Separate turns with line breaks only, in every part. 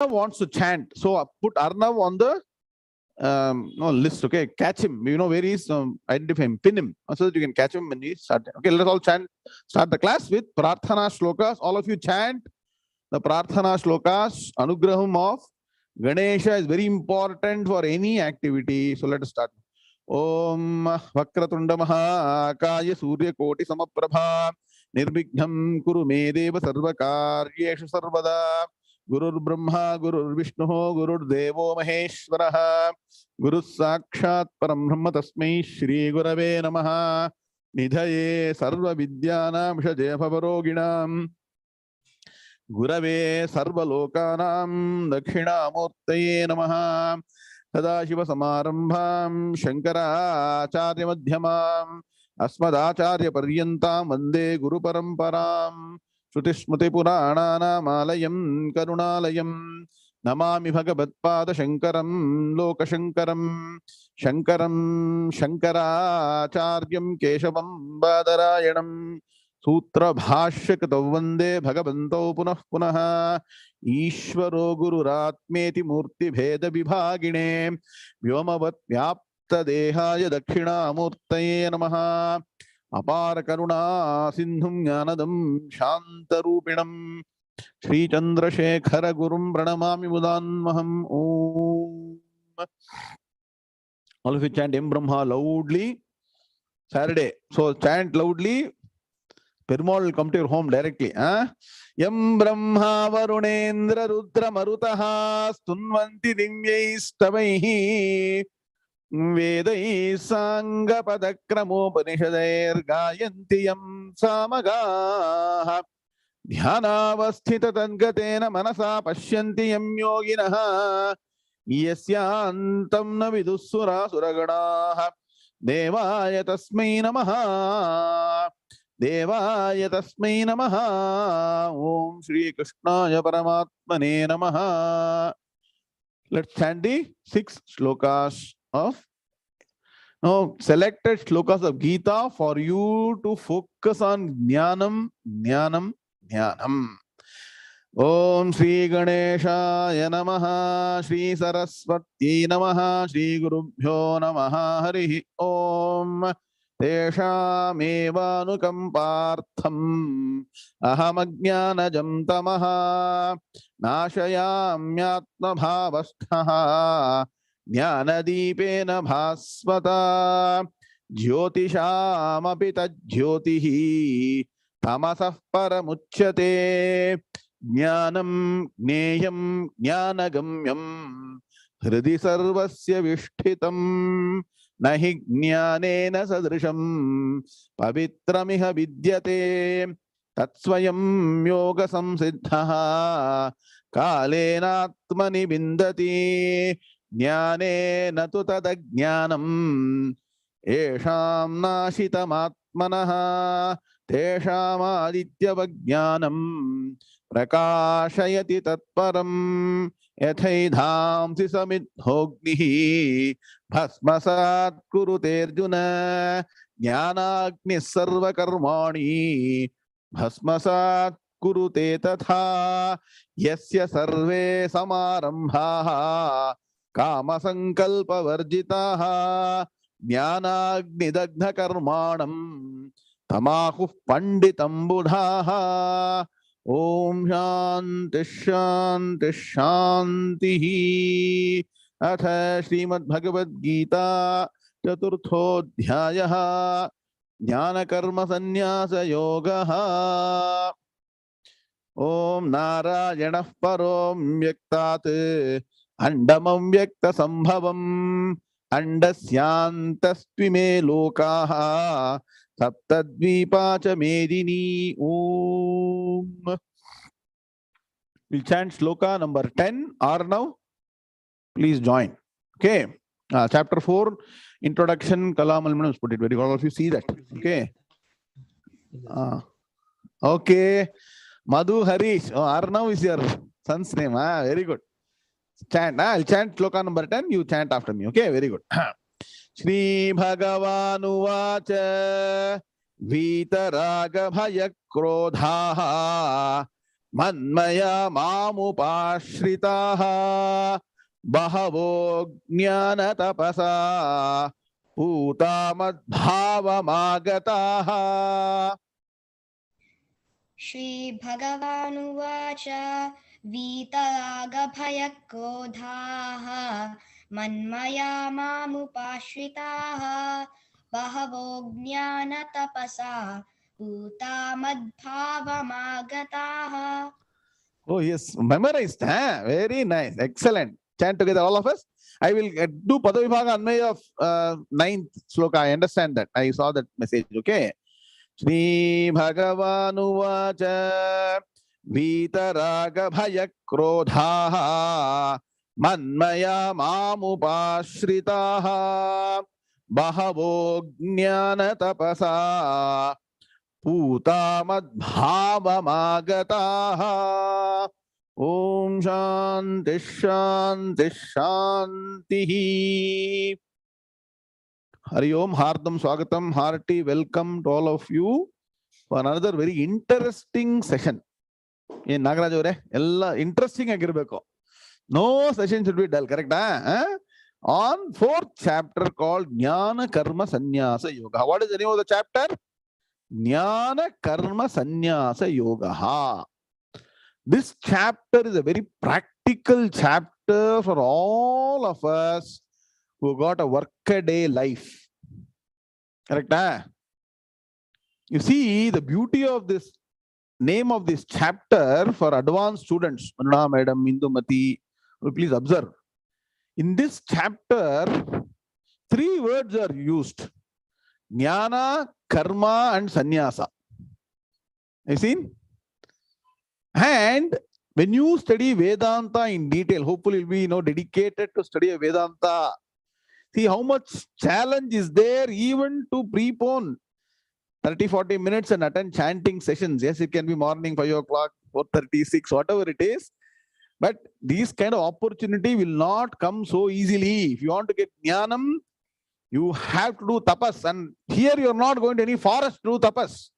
wants to chant. So put Arnav on the list. Okay, catch him. You know where he is. Identify him, pin him, so that you can catch him when he start. Okay, let's all chant. Start the class with Prarthana Shlokas. All of you chant the Prarthana Shlokas. Anugraham of Ganesha is very important for any activity. So let us start. Om Vakratunda Mahakaya Surya Koti Samaprabha Nirbighnam Kuru Me Deva Sarvakaryeshu Sarvada Gurur Brahma Gurur Vishnu Gurur Devo Maheshwaraha Guru Sakshat Param Brahma Tasmai Shri Gurave Namaha Nidhaye Sarva Vidyanam Shaje Bhavaroginam Gurave Sarva Lokanam Dakshinamurtaye Namaha Sadashiva Samarambham Shankara Acharya Madhyamam Asmadacharya Paryantam Vande Guru Paramparam Shrutismriti Purananam Alayam Karunalayam Namami Bhagavatpada Shankaram Lokashankaram Shankaram Shankaracharyam Keshavam Badarayanam Sutra Bhashya Katav Vande Bhagavanto Punah Punaha Ishvaro Gururatmeti Murti Bheda Vibhagine Vyomavad Vyapta Dehaya Dakshinamurtaye Namaha Apara Karuna Sindhum Jnanadam Shantarupinam Sri Chandrasekhara Gurum Pranamami Mudanmaham Om. All of you chant Em Brahma loudly. Saturday. So chant loudly. Perumal will come to your home directly. Yam Brahma Varunendra Rudra Marutaha Stunvanti Dimyaistavaihi Vedai Sangha Padakramopanishadair Gayanti Yam Samagaha Dhyanavasthita Tadgatena Manasa Pashyanti Yam Yoginaha Yasyantam na Vidussura Suraganaha Devaya Tasmai Namaha Devaya Tasmai Namaha Om Shri Krishnaya Paramatmane Namaha. Let's chant the 6 shlokas of selected shlokas of Gita for you to focus on Gnānam, Gnānam, Gnānam. Om Shri Ganeshaya Namaha Shri Saraswati Namaha Shri Gurubhyo Namaha Harihi Om Teshamevanukampartham Ahamajnanajam Tamaha Nashayamyatma Bhavasthaha Jnanadipena Bhasvata Jyotishamapi Tajyotihi Tamasah Paramuchyate Gnānam Gneyam Gnānagamyam Hridi Sarvasya Vishtitam Nahi Gnānena Sadrisham Pavitramiha Vidyate Tatsvayam Yoga Samsiddhaha Kalenatmani Bindati Jnanena tu tadajnanam Esham Nashitamatmanaha Tesham Adityavajnanam Prakashayati Tatparam Yathaidhamsi Samidhognihi Bhasmasat Kurute Arjuna Jnanagni Sarva Karmani Bhasmasat Kurute Tatha Yasya Sarve Samarambhaha Kama Sankalpa Varjitaha Jnanagni Dagdha Karmanam Tamahu Panditam Buddhaha Om Shanti Shanti Shanti. Atha Srimad Bhagavad Gita Chaturthodhyayaha Jnana Karma Sannyasa Yogaha. Om Narayana Parom Vyaktat Andamam Vyakta Sambhavam Andasyantastvime Lokaha Saptadvipacha Medini. Om. We'll chant shloka number 10 or now. Please join. Okay. Chapter 4, Introduction, Kalamalmanam is put it very well. All of you see that. Okay. Okay. Madhu Harish. Oh, Arnav is your son's name. Very good. Chant. I'll chant shloka number 10. You chant after me. Okay. Very good. Shri Bhagavanu Vacha Vitaraga Bhaya Krodhaha Manmaya mamupashritaha bahavo jnana tapasa putamad bhavamagataha.
Shri Bhagavanuvacha वीतरागभयक्रोधाः मन्मया मामुपाश्रिताः बहवो ज्ञानतपसा पूता मद्भावमागताः.
Oh, yes, memorized. Huh? Very nice. Excellent. Chant together, all of us. I will do Padavibhaga Anmaya of 9th sloka. I understand that. I saw that message. Okay. Shri Bhagavanuvacha Vitaraga Bhaya Krodhaha Manmaya Mamupashritaha Bahavo Jnana Tapasa Putamad Bhavamagataha. Om Shanti Shanti Shanti. Hari Om, Hardam Swagatam, hearty welcome to all of you for another very interesting session. In Nagaraj avare ella interesting agirbeku. No session should be dull, correct? On 4th chapter called Jnana Karma Sannyasa Yoga. What is the name of the chapter? Jnana Karma Sannyasa Yoga. This chapter is a very practical chapter for all of us who got a workaday life. Correct? You see, the beauty of this name of this chapter for advanced students, Manuna Madam, Indumati, please observe. In this chapter, 3 words are used: Jnana, Karma, and Sannyasa. You seen? And when you study Vedanta in detail, hopefully you'll be dedicated to study Vedanta. See how much challenge is there even to prepone 30-40 minutes and attend chanting sessions. Yes, it can be morning 5 o'clock, 4:36, whatever it is. But these kind of opportunity will not come so easily. If you want to get Gnānam, you have to do tapas. And here you're not going to any forest to do tapas.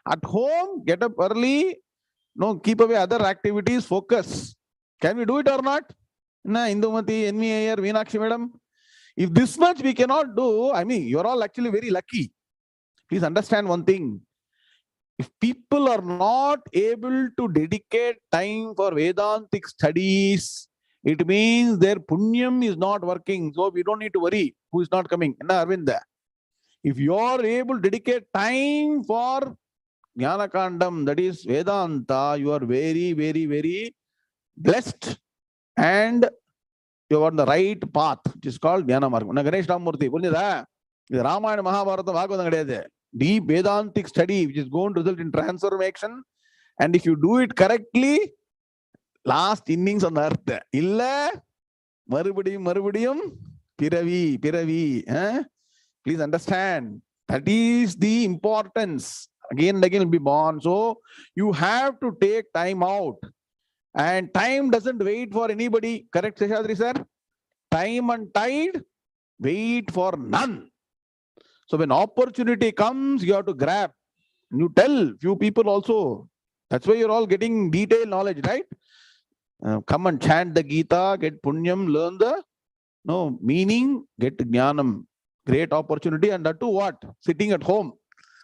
At home, get up early, keep away other activities, focus. Can we do it or not? Indumati, Enmi, Meenakshi Madam. If this much we cannot do, I mean, you're all actually very lucky. Please understand one thing. If people are not able to dedicate time for Vedantic studies, it means their punyam is not working. So we don't need to worry who is not coming. If you are able to dedicate time for Jnanakandam, that is Vedanta, you are very, very, very blessed and you are on the right path, which is called Jnana Marga. Ganesh Ramurthy, Ramayana Mahabharata Bhagavatam, deep Vedantic study, which is going to result in transformation. And if you do it correctly, last innings on the earth. Illa, marubadiyum, piravi. Please understand. That is the importance. Again and again will be born. So you have to take time out. And time doesn't wait for anybody. Correct, Seshadri sir? Time and tide wait for none. So when opportunity comes, you have to grab. You tell few people also. That's why you're all getting detailed knowledge, right? Come and chant the Gita, get punyam, learn the meaning, get Gnānam. Great opportunity. And that too what? Sitting at home.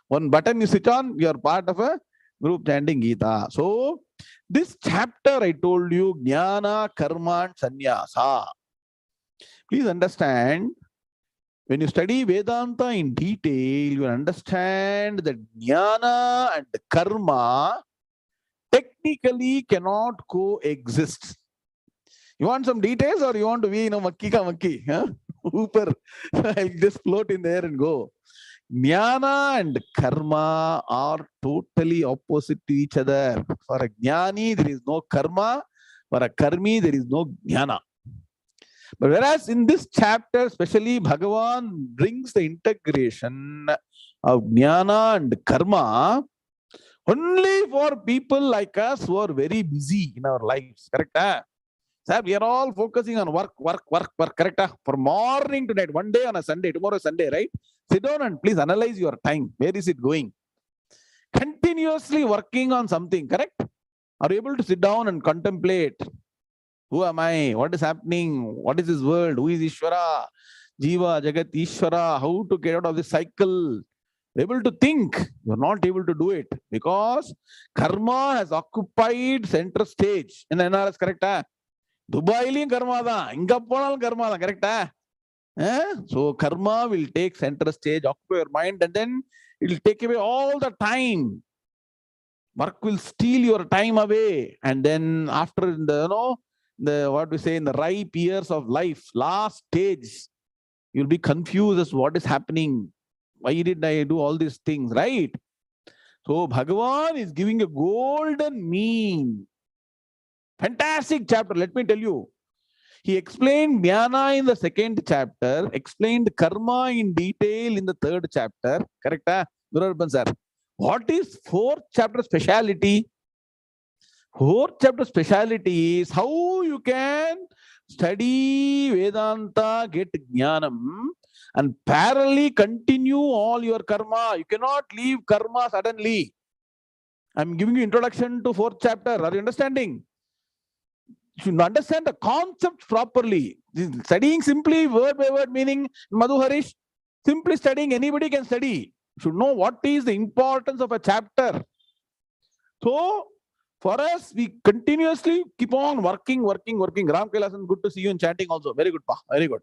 One button you switch on, you are part of a group chanting Gita. So this chapter I told you, Jnana, Karma, and Sannyasa. Please understand, when you study Vedanta in detail, you will understand that Jnana and Karma technically cannot coexist. You want some details or you want to be, makki ka makki? Hooper. I'll just float in there and go. Jnana and Karma are totally opposite to each other. For a Jnani, there is no Karma. For a Karmi, there is no Jnana. But whereas in this chapter, especially Bhagavan brings the integration of Jnana and Karma only for people like us who are very busy in our lives. Correct? Sir, we are all focusing on work. Correct? For morning to night, one day on a Sunday, tomorrow Sunday, right? Sit down and please analyze your time. Where is it going? Continuously working on something, correct? Are you able to sit down and contemplate? Who am I? What is happening? What is this world? Who is Ishvara? Jeeva, Jagat, Ishvara. How to get out of this cycle? Able to think. You're not able to do it because karma has occupied center stage. In the NRS, correct? Dubai karma da. Inga ponal karma da. Correct? So karma will take center stage, occupy your mind, and then it will take away all the time. Work will steal your time away, and then after in the what we say in the ripe years of life, last stage, you'll be confused as what is happening. Why did I do all these things, right? So Bhagavan is giving a golden mean. Fantastic chapter. Let me tell you. He explained Jnana in the second chapter, explained karma in detail in the third chapter. Correct? Guru sir. What is fourth chapter speciality? Fourth chapter speciality is how you can study Vedanta, get Gnānam, and parallelly continue all your karma. You cannot leave karma suddenly. I'm giving you introduction to fourth chapter. Are you understanding? You should understand the concept properly. Studying simply word by word meaning, Madhu Harish, simply studying, anybody can study. You should know what is the importance of a chapter. So, for us, we continuously keep on working. Ram Kailasan, good to see you in chanting also. Very good, Pa. Very good.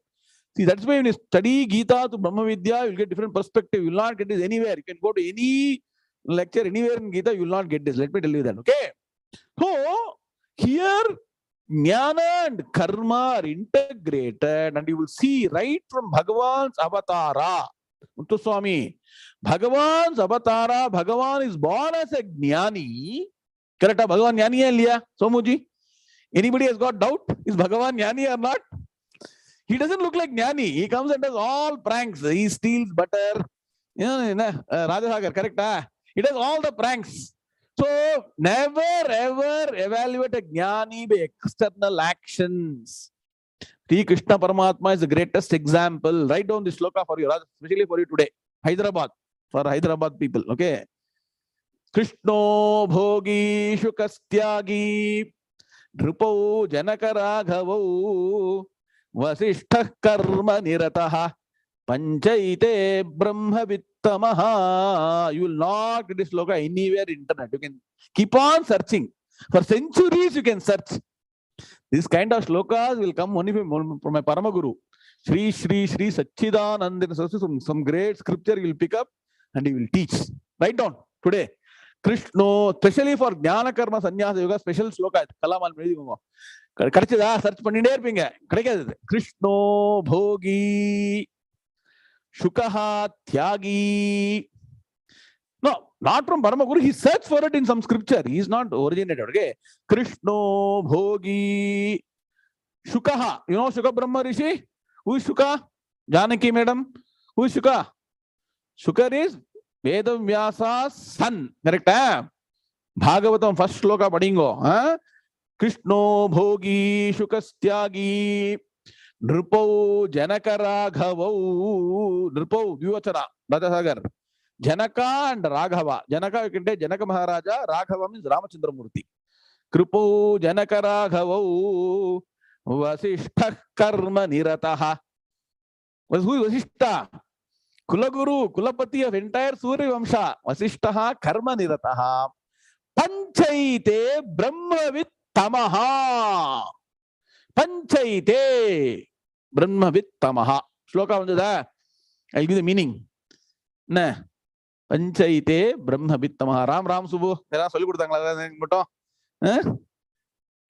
See, that's why when you study Gita to Brahmavidya, you'll get different perspective. You will not get this anywhere. You can go to any lecture anywhere in Gita, you will not get this. Let me tell you that. Okay. So, here, Jnana and Karma are integrated, and you will see right from Bhagavan's avatara. Muthu Swami, Bhagavan's avatara, Bhagavan is born as a Jnani. Correct? Bhagavan Jnani hai liya? Swamiji? Anybody has got doubt? Is Bhagavan Jnani or not? He doesn't look like Jnani. He comes and does all pranks. He steals butter. Rajasagar, correct? He does all the pranks. So, never ever evaluate a Jnani by external actions. Sri Krishna Paramatma is the greatest example. Write down this sloka for you, especially for you today. Hyderabad, for Hyderabad people. Okay. Krishno bhogi shukastyagi drupau janakaraghavau vasishtha karma nirataha panchaite brahmavittamaha. You will not get this sloka anywhere in internet. You can keep on searching. For centuries you can search. This kind of slokas will come only from my Paramaguru. Sri Satchidanandana. Some great scripture he will pick up and he will teach. Write down today. Krishna, especially for Jnana Karma Sannyasa Yoga, special sloka. Kalamal Medivungo. Search Pandinare Pinga. Krishna Bhogi Shukaha Tyagi. No, not from Paramaguru. He searched for it in some scripture. He is not originated. Okay. Krishna Bhogi Shukaha. You know Shuka Brahma Rishi? Who is Shuka? Janaki madam. Who is Shuka? Shuka is Vedavyāsa's son. Correct? Bhagavatam first sloka padingo. Krishna Bhogi Shukastyagi Nrupau Janakaraghavau. Nrupau Vivachara. Rajasagar. Janaka and Raghava. Janaka, you can take Janaka Maharaja. Raghava means Ramachandramurti. Kripo Janaka Raghavau Vasishtha Karma Nirataha. Who is Vasishtha? Kulaguru, Kulapati of entire Surya Vamsha. Vasishtha Karma Nirataha. Panchaite Brahmavittamaha. Panchaite Brahmavittamaha. Shloka on that. I'll give you the meaning. Nah. Panchaite Brahmavittamaha. Ram Subhu. There are Solikudu.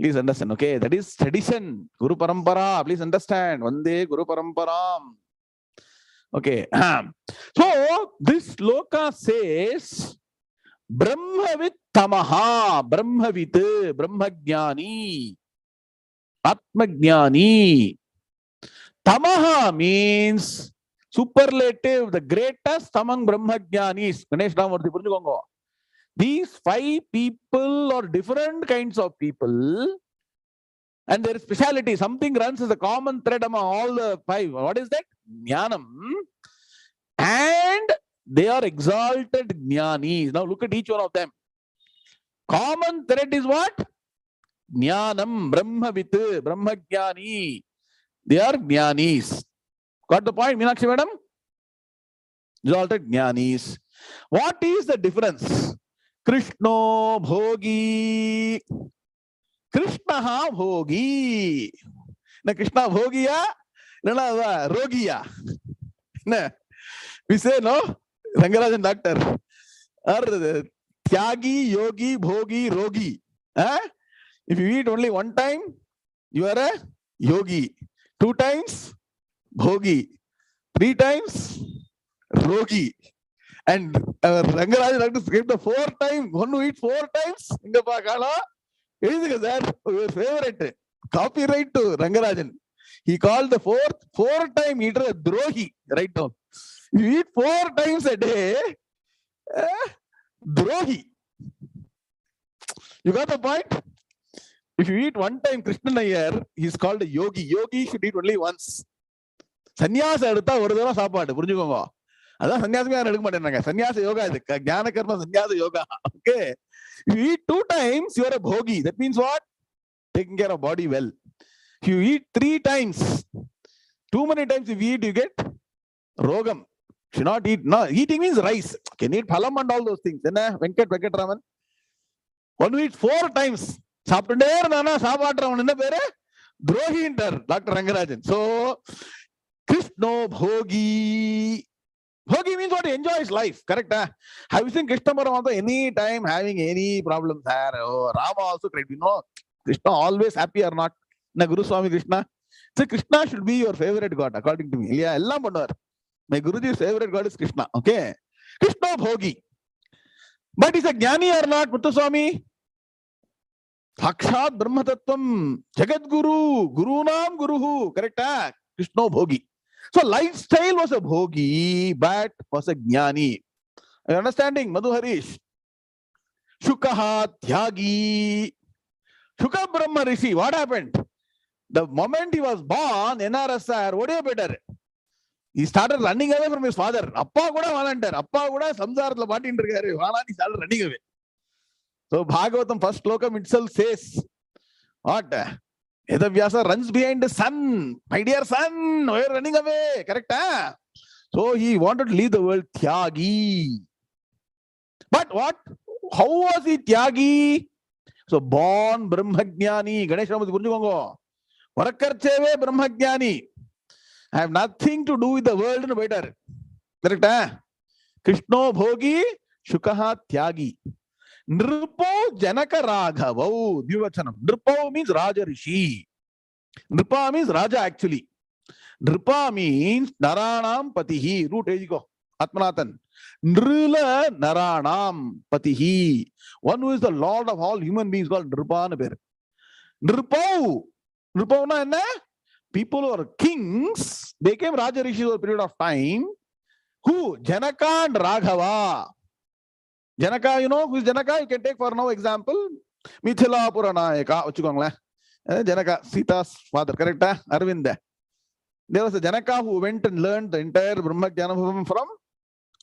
Please understand. Okay. That is tradition. Guru Parampara. Please understand. Vande Guru Paramparam. Okay. So this sloka says Brahmavittamaha. Brahmavit. Brahmajnani. Atmajnani. Tamaha means superlative, the greatest among Brahmajnanis. Ganesh Ramurthy, Purnikongo. These 5 people are different kinds of people, and their speciality, something runs as a common thread among all the 5. What is that? Gnānam. And they are exalted Jnanis. Now look at each one of them. Common thread is what? Gnānam, Brahmavit, Brahmagyani. They are Jnanis. Got the point, Meenakshi madam? Resulted Jnanis. What is the difference? Krishno Bhogi. Krishna Bhogi. Na Krishna Bhogiya? No, Rogiya. We say no, Rangarajan doctor. Or Tyagi, Yogi, Bhogi, Rogi. If you eat only one time, you are a yogi. 2 times, Bhogi. 3 times, Rogi. And Rangarajan doctor skipped the 4th time. One who eats 4 times, your favorite. Copyright to Rangarajan. He called the 4th time eater a Drohi. Right now. You eat 4 times a day, Drohi. You got the point? If you eat 1 time Krishna Nayyar, he's called a yogi. Yogi should eat only once. Sannyasa edutha oru thara saapadu. Purinjukonga. Adha sannyasam yaar edukka maatrenga. Sannyasa yoga idu. Jnana karma sannyasa yoga. Okay. If you eat 2 times, you are a bhogi. That means what? Taking care of body well. If you eat 3 times, too many times if you eat, you get rogam. Should not eat. No, eating means rice. Can eat phalam and all those things. Then Venkat One who eats 4 times. Saptunde nana saapaatravan enna pere? Drohi intar Dr. Rangarajan. So Krishna Bhogi. Bhogi means what? He enjoys life. Correct? Have you seen Krishna Paramahansa any time having any problems there? Oh, Rama also correct. You know, Krishna always happy or not? Na Guru Swami Krishna. So Krishna should be your favorite God according to me. Yeah, ellam pannuvar. My Guruji's favorite God is Krishna. Okay. Krishna Bhogi. But is a Jnani or not, Muthuswami? Sakshat Brahma Tattvam. Jagat Guru. Gurunam Guruhu. Correct? Krishna Bhogi. So lifestyle was a Bhogi, but was a Jnani. Are you understanding, Madhu Harish? Shukaha Tyagi. Shuka Brahma Rishi. What happened? The moment he was born, NRSR, what do you better? He started running away from his father. Appa kuda volunteer. Appa kuda samsarathula maatindirukkaru. He started running away. So Bhagavatam first slokam itself says, what? Vedavyasa runs behind the son. My dear son, why are you running away? Correct? So he wanted to leave the world Tyagi. But what? How was he Tyagi? So born Brahmajnani. Ganesha Ramati Purjukongo. Varakarcheve Brahmajnani. I have nothing to do with the world no better. Correct? Krishna Bhogi, Shukaha Tyagi. Nripo Janaka Raghavau. Dvivachanam. Nripo means Raja Rishi. Nripa means Raja actually. Nripa means Naranam Patihi. Root age go. Atmanathan. Nrila Naranam Patihi. One who is the Lord of all human beings called Nripa. Nripau. Nripau na enna? People who are kings, they became Raja Rishis over a period of time. Who? Janaka and Raghava. Janaka, you know who is Janaka? You can take for now example. Mithila Puranayaka. Janaka, Sita's father, correct? Arvinda. There was a Janaka who went and learned the entire Brahmajnana from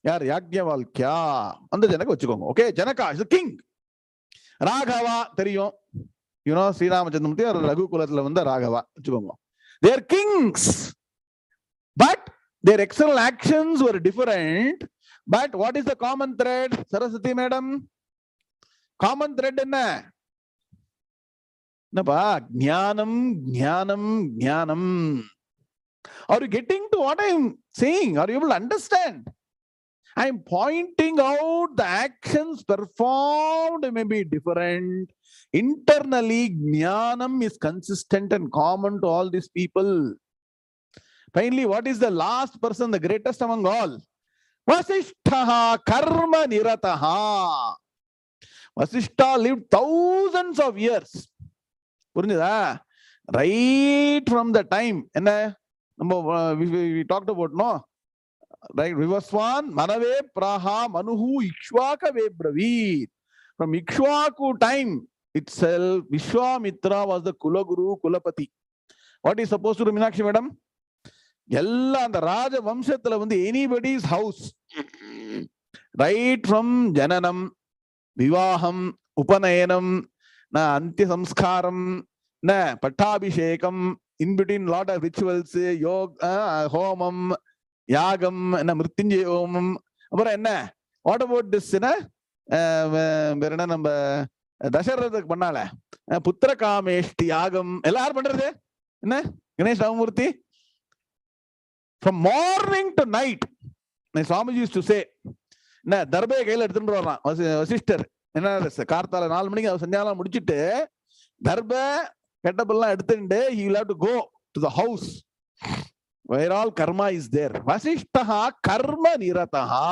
Yagnyavalkya. And the Janaka, okay, Janaka is the king. Raghava, Teriyo. You know, Sri Ramachandramurti or Raghukulatla Raghava. They are kings, but their external actions were different. But what is the common thread, Saraswati madam? Common thread enna? Gnānam, Gnānam, Gnānam. Are you getting to what I am saying? Are you able to understand? I am pointing out the actions performed may be different. Internally, Gnānam is consistent and common to all these people. Finally, what is the last person, the greatest among all? Vasishtha karma nirataha. Vasishtha lived thousands of years. Right from the time, and we talked about, no? Right, Vivaswan, Manave, Praha, Manuhu, Ikshvaka Vebravir. From Ikshvaku time itself, Vishwamitra was the Kulaguru, Kulapati. What is supposed to do, Meenakshi madam? Yella and the Raja Vamshatala on the anybody's house. Right from Jananam, Vivaham, Upanayanam, na Antya Samskaram, na Pattabhishekam, in between lot of rituals, yoga, homam, yagam, na Mrityunjaya homam. What about this? Dasharatha பண்ணால புத்திர காமேஷ்டி யாகம் எல்லாரும் பண்றது என்ன Ganesh Ramamurthy from morning to night Swamiji used to say என்ன தர்பையை கையில எடுத்துட்டு வர்றான் வசிஷ்டர் என்ன கார்த்தால 4 மணிக்கு சந்தியாலாம் முடிச்சிட்டு தர்ப கெட்டபெல்லாம் எடுத்துட்டு he will have to go to the house where all karma is there. Vasishtaha karma nirataha.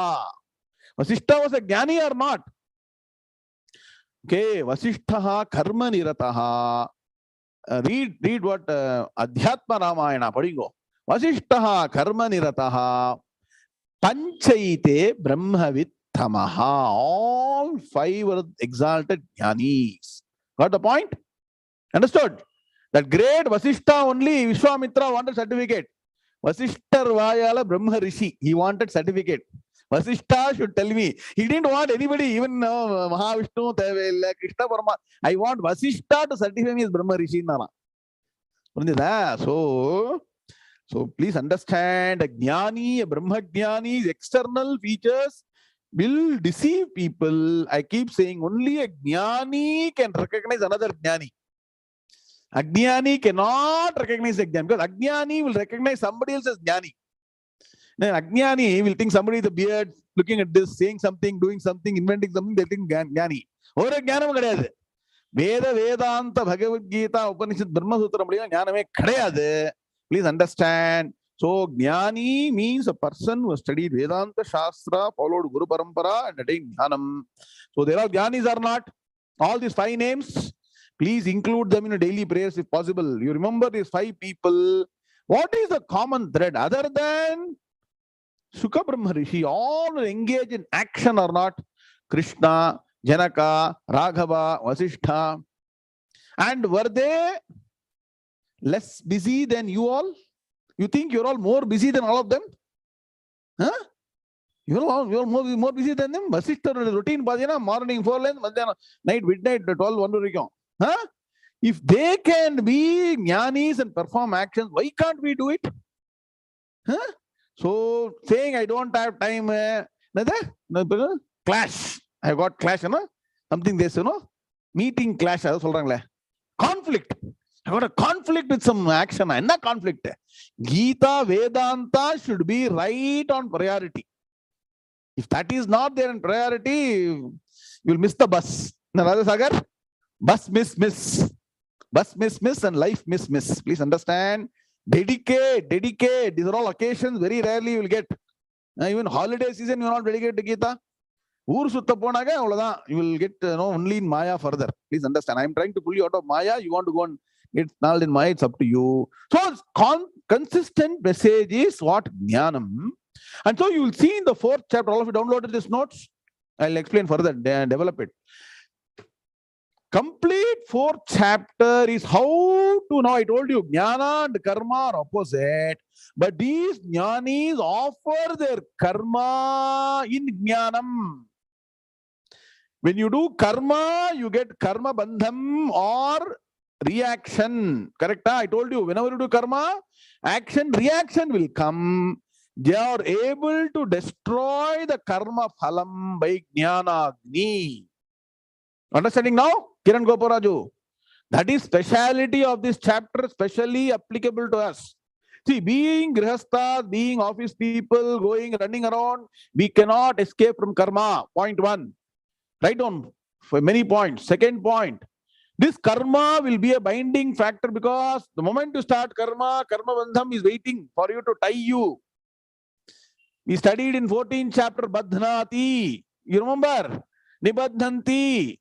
Vasishta was a jnani or not? Okay, Vasishtaha karma nirataha. Read what Adhyatma Ramayana padingo. Vasishtaha karma nirataha. Panchaite Brahmavidtamaha. All 5 were exalted jnanis. Got the point? Understood? That great Vasishta only Vishwamitra wanted certificate. Vasishtar Vayala Brahma Rishi. He wanted certificate. Vasishta should tell me. He didn't want anybody, even Mahavishnu, Krishna Parama. I want Vasishta to certify me as Brahma Rishi. So please understand, a Jnani, a Brahma Jnani's external features will deceive people. I keep saying only a Jnani can recognize another Jnani. Ajnani cannot recognize a Jnani because Ajnani will recognize somebody else as Jnani. Then Ajnani will think somebody with a beard, looking at this, saying something, doing something, inventing something, they think Jnani. Or a Jnanam kadayadu. Veda, Vedanta, Bhagavad Gita, Upanishad, Brahma Sutra, Jnaname kadayadu. Please understand. So Jnani means a person who has studied Vedanta, Shastra, followed Guru Parampara and attained Gnānam. So there are Jnanis or not? All these 5 names. Please include them in your daily prayers if possible. You remember these 5 people. What is the common thread other than Shuka Brahma Rishi? All engage in action or not? Krishna, Janaka, Raghava, Vasishtha. And were they less busy than you all? You think you're all more busy than all of them? Huh? You're more busy than them? Vasishtha routine, morning 4 lines, night, midnight, 12, 1. Huh? If they can be jnanis and perform actions, why can't we do it? Huh? So saying I don't have time, clash. I got clash, something this, meeting clash. Conflict. I got a conflict with some action. Enna conflict? Gita, Vedanta should be right on priority. If that is not there in priority, you will miss the bus. Sagar? Bus miss. Bus miss and life miss. Please understand. Dedicate. These are all occasions very rarely you will get. Even holiday season, you will not dedicate to Gita. You will get only in Maya further. Please understand. I am trying to pull you out of Maya. You want to go and get nulled in Maya, it's up to you. So consistent message is what Gnānam. And so you will see in the 4th chapter, all of you downloaded these notes. I'll explain further, develop it. Complete 4th chapter is how to know. I told you, Jnana and Karma are opposite. But these Jnanis offer their Karma in Gnānam. When you do Karma, you get Karma Bandham or reaction. Correct? I told you, whenever you do Karma, action, reaction will come. They are able to destroy the Karma Phalam by Jnana Agni. Understanding now? Kiran Goparaju. That is speciality of this chapter, especially applicable to us. See, being grihastha, being office people, running around, we cannot escape from karma. Point 1. Write down for many points. Second point. This karma will be a binding factor because the moment you start karma, karma bandham is waiting for you to tie you. We studied in 14th chapter, Badhnati. You remember? Nibadhanti.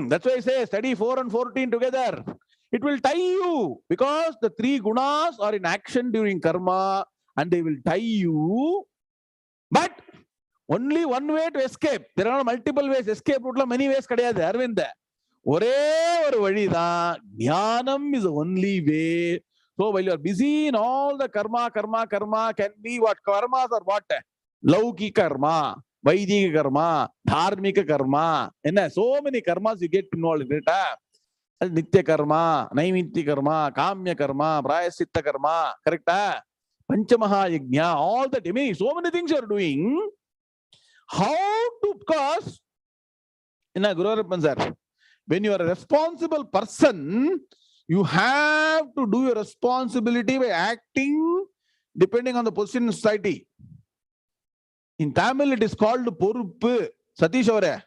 That's why I say study 4 and 14 together. It will tie you because the 3 gunas are in action during karma and they will tie you. But only one way to escape. There are multiple ways. Escape route many ways. Arvind. Gnānam is the only way. So while you are busy in all the karma can be what? Karmas are what? Lauki karma. Vaidika karma, dharmika karma. So many karmas you get involved in it. Nitya karma, Naimitya karma, Kamya karma, Prayasitta karma. Correct? Panchamaha yajna, all that. I mean, so many things you are doing. How to, because, Guru Sir, when you are a responsible person, you have to do your responsibility by acting depending on the position in society. In Tamil, it is called Poruppu. Satish avare.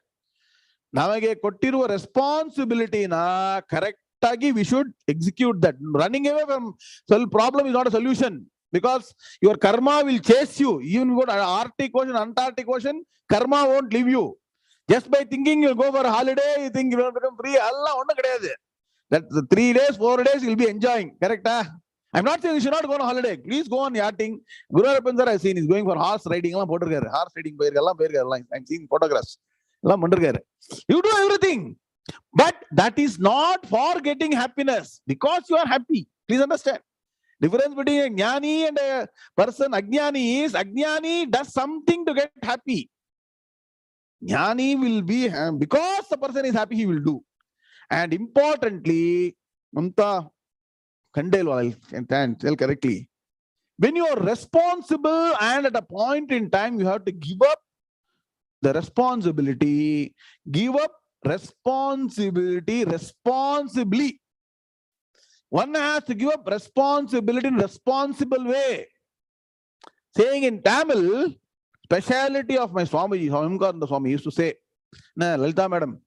Namage kottiruva responsibility na correctagi we should execute that. Running away from problem is not a solution, because your karma will chase you. Even if you go to Arctic Ocean, Antarctic Ocean, karma won't leave you. Just by thinking you'll go for a holiday, you think you will become free. Allah onna kediyadhu. That 3 days, 4 days you'll be enjoying. Correct? I'm not saying you should not go on a holiday. Please go on yachting. Guru Sir, I've seen he's going for horse riding. Horse riding. I'm seeing photographs. You do everything. But that is not for getting happiness, because you are happy. Please understand. Difference between a jnani and a person ajnani is, ajnani does something to get happy. Jnani will be, because the person is happy, he will do. And importantly, Mamta Kandel, I'll tell correctly. When you are responsible and at a point in time you have to give up the responsibility, give up responsibility responsibly. One has to give up responsibility in a responsible way. Saying in Tamil, speciality of my Swamiji, Swamiji Swami used to say, "Na Lalita madam,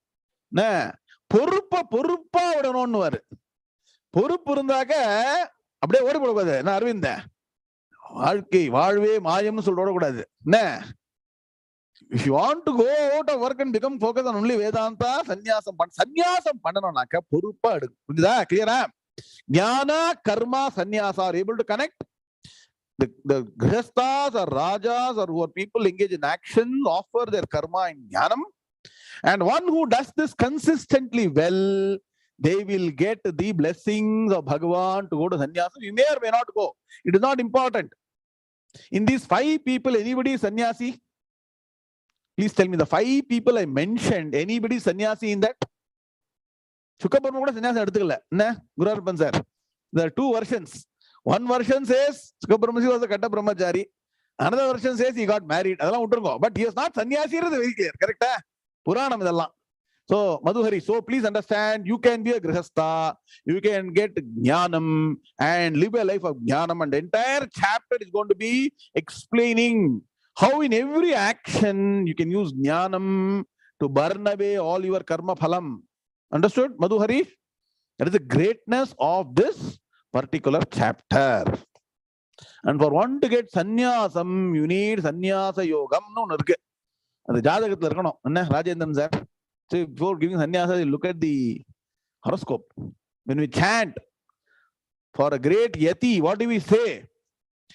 na poruppa odanonu பொறுப்பு இருந்தாக்க அப்படியே ஓடி போடக்கூடாது. என்ன அரவிந்த வாழ்க்கை வாழ்வே மாயம்னு சொல்ல கூடாது. என்ன, if you want to go out of work and become focused on only Vedanta, சந்நியாசம் பண்ணணும்னாக்க பொறுப்பா எடுக்கும். புரியுதா? கிளியரா? ஞான கர்மா சந்நியாசா are able to connect. The grihasthas or rajas or who are people engaged in action offer their karma in jnanam, and one who does this consistently well, they will get the blessings of Bhagavan to go to sannyasa. You may or may not go. It is not important. In these 5 people, anybody is sannyasi? Please tell me, the 5 people I mentioned, anybody is sannyasi in that? Shukaparma kuda sannyasa eduthukala. Enna? Guru Sir. There are 2 versions. One version says Shukaparma was a Katta Brahmachari. Another version says he got married. But he was not sannyasi, it is very clear. Correct? Puranam idella. So, Madhuhari, so please understand, you can be a grihastha, you can get Gnānam and live a life of Gnānam, and the entire chapter is going to be explaining how in every action you can use Gnānam to burn away all your karma phalam. Understood, Madhuhari? That is the greatness of this particular chapter. And for one to get sannyasam, you need sannyasa yogam. No, the jadagathil irukano. Enna Rajendran sir? So before giving sannyasa, you look at the horoscope. When we chant for a great yati, what do we say?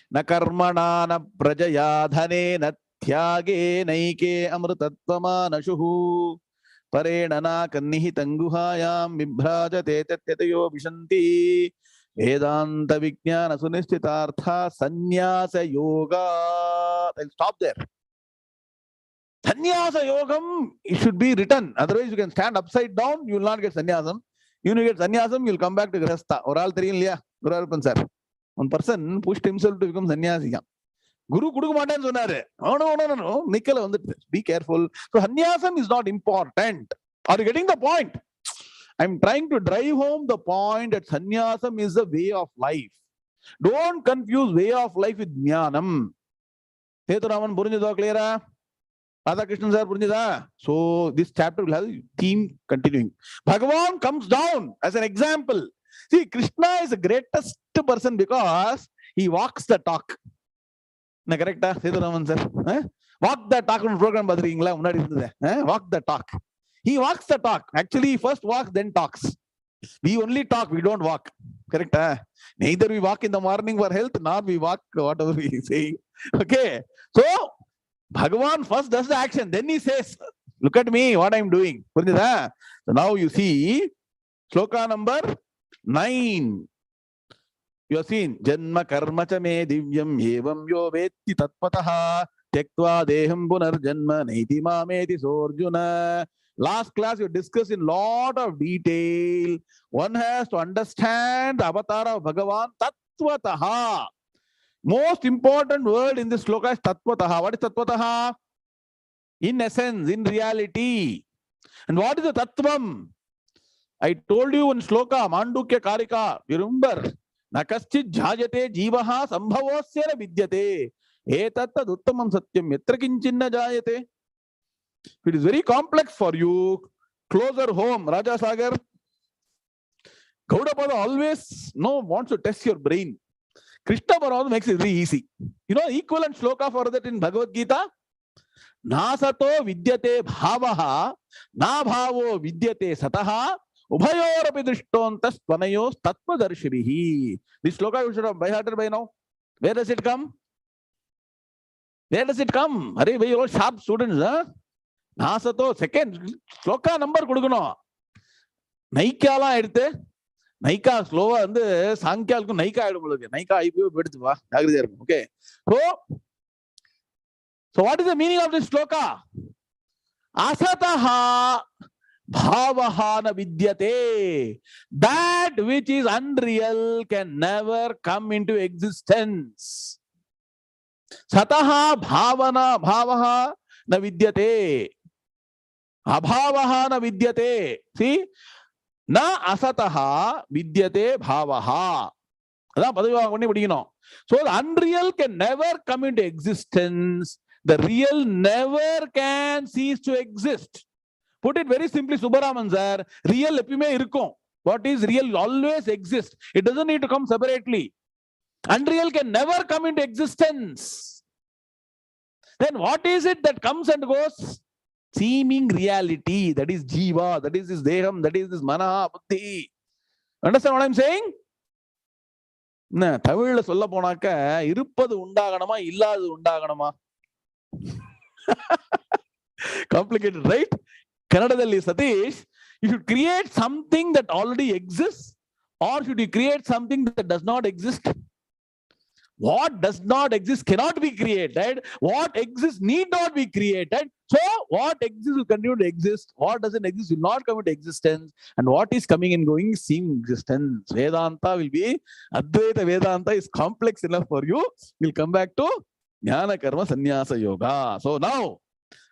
Na karmana na prajaya dhane na thyage naike amritatvama nashuhu parena na kannihi tanguhayam vibhrajate tatyatayo vishanti vedanta vijnana sunishthitartha sannyasa yoga. I'll stop there. Sannyasa yogam, it should be written. Otherwise, you can stand upside down, you will not get sannyasam. You will get sannyasam, you will come back to grihastha. Or all 3 in liya. Guru Sir. One person pushed himself to become sannyasi. Guru kudu maatan sonare. No. Nikala, be careful. So sannyasam is not important. Are you getting the point? I'm trying to drive home the point that sannyasam is a way of life. Don't confuse way of life with jnanam. Seturaman Purinjado clear? Radha Krishnan sir Purinjada. So this chapter will have a theme continuing. Bhagavan comes down as an example. See, Krishna is the greatest person because he walks the talk. Na correct? Seturaman sir. Walk the talk program badringla munadi irundhude. Walk the talk. He walks the talk. Actually, he first walks, then talks. We only talk, we don't walk. Correct? Neither we walk in the morning for health, nor we walk whatever we are saying. Okay. So, Bhagavan first does the action, then he says, look at me, what I am doing. So now you see, sloka number 9. You have seen, Janma karma cha me divyam 𝐤𝐚𝐲𝐚𝐫𝐚 tatpataha Tyaktva deham punarjanma naiti mameti sorjuna. Last class you discussed in lot of detail. One has to understand the avatar of Bhagavan tattvataha. Most important word in this sloka is tattvataha. What is tattvataha? In essence, in reality. And what is the tattvam? I told you in sloka, Mandukya Karika, you remember? Nakaschid jhajate jivaha sambhavosyana vidyate. Etatta uttamam satyam yatra kinchinna jayate. If it is very complex for you, closer home, Raja Sagar, Gaudapada always wants to test your brain. Krishna Paramahamsa makes it very easy. You know, equivalent sloka for that in Bhagavad Gita? Nasato vidyate bhavaha, na bhavo vidyate sataha, ubhayorapi drishtontas tvanayos tattvadarshibhihi. This sloka you should have by hearted by now. Where does it come? Where does it come? Are you all sharp students, huh? Nasato, second sloka number kudukano. Naikala eduthe. Naika slow and the Sankyal Naika Naika IPO. Okay. So what is the meaning of this sloka? Asataha bhavahana vidyate. That which is unreal can never come into existence. Sataha bhavaha na vidyate. Abhavaha na vidyate. See? Na asataha vidyate bhavaha. So the unreal can never come into existence. The real never can cease to exist. Put it very simply, Subbaraman sir, real epime irukkum. What is real always exists. It doesn't need to come separately. Unreal can never come into existence. Then what is it that comes and goes? Seeming reality. That is Jeeva. That is this Deham. That is this Mana, Buddhi. Understand what I'm saying? Tamil solla ponaka irupadu undaganama illadu undaganama. Complicated, right? Kannadadalli Satish, you should create something that already exists, or should you create something that does not exist? What does not exist cannot be created. What exists need not be created. So what exists will continue to exist. What doesn't exist will not come into existence. And what is coming and going is seeming existence. Vedanta will be, Advaita Vedanta is complex enough for you. We'll come back to Jnana Karma Sannyasa Yoga. So now,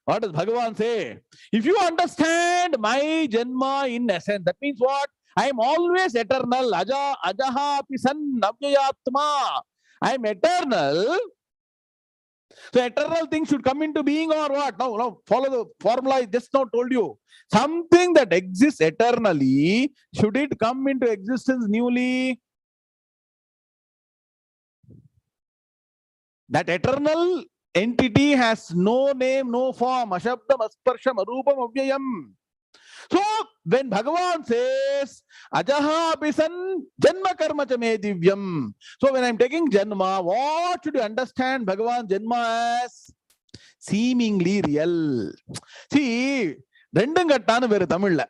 what does Bhagavan say? If you understand my Janma in essence, that means what? I am always eternal. Ajaha pisan navjayatma. I am eternal. So eternal things should come into being or what? Now follow the formula I just now told you. Something that exists eternally, should it come into existence newly? That eternal entity has no name, no form. Ashabdam, asparsham, arupam, avyayam. So when Bhagavan says, Ajaha apisan janma karma cha me divyam. So when I'm taking janma, what should you understand Bhagavan janma as? Seemingly real. See, rendungattanu veru Tamilla.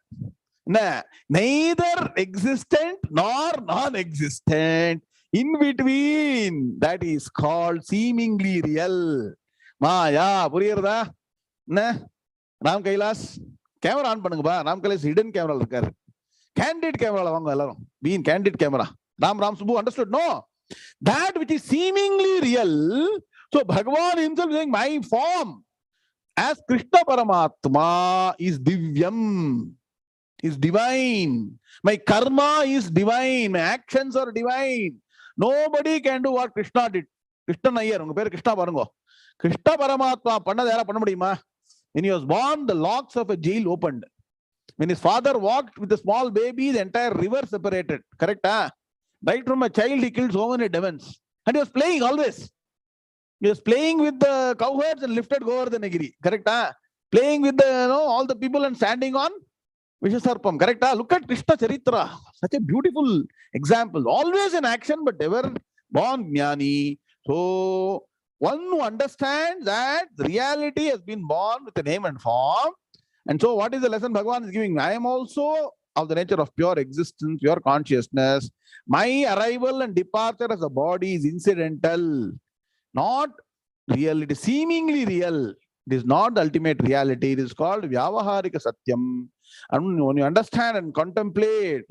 Neither existent nor non-existent. In between, that is called seemingly real. Maya, puriyarda? Ram Kailas? Camera on panunga Ram Kailas hidden camera irukkaru. Candid camera la vaanga ellarum. Be in candid camera. Ram Subbu understood? No. That which is seemingly real. So Bhagavan himself is saying, my form as Krishna Paramatma is divyam, is divine. My karma is divine. My actions are divine. Nobody can do what Krishna did. Krishna Nayyar, unga peru Krishna parungo. Krishna Paramatma pannadha yara panna mudiyuma? When he was born, the locks of a jail opened. When his father walked with a small baby, the entire river separated. Correct? Right from a child, he killed so many demons. And he was playing always. He was playing with the cowherds and lifted Govardhanagiri. Correct? Playing with the, all the people and standing on Vishasarpam. Correct? Look at Krishna Charitra. Such a beautiful example. Always in action, but ever born Jnani. So one who understands that reality has been born with a name and form. And so what is the lesson Bhagavan is giving? I am also of the nature of pure existence, pure consciousness. My arrival and departure as a body is incidental. Not real. It is seemingly real. It is not the ultimate reality. It is called Vyavaharika Satyam. And when you understand and contemplate,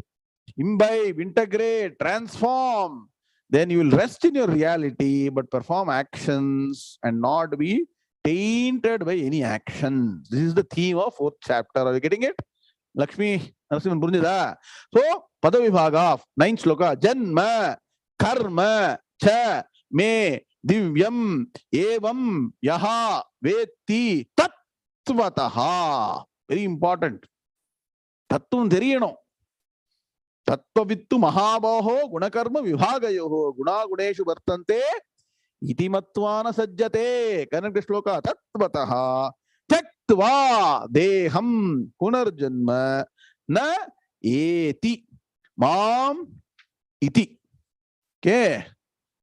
imbibe, integrate, transform, then you will rest in your reality, but perform actions and not be tainted by any action. This is the theme of 4th chapter. Are you getting it? Lakshmi, Narasimhan, Purnjida. So, Padavibhaga, 9th sloka. Janma, karma, cha, me, divyam, evam, yaha, veti, tattvataha. Very important. Tattvam theriyano. Tattvavittu mahabaho gunakarma vibhagayoho guna guneshu vartante iti matvana sajjate. Connect shloka. Tattvataha tyaktva deham punarjanma na eti mam iti. Okay.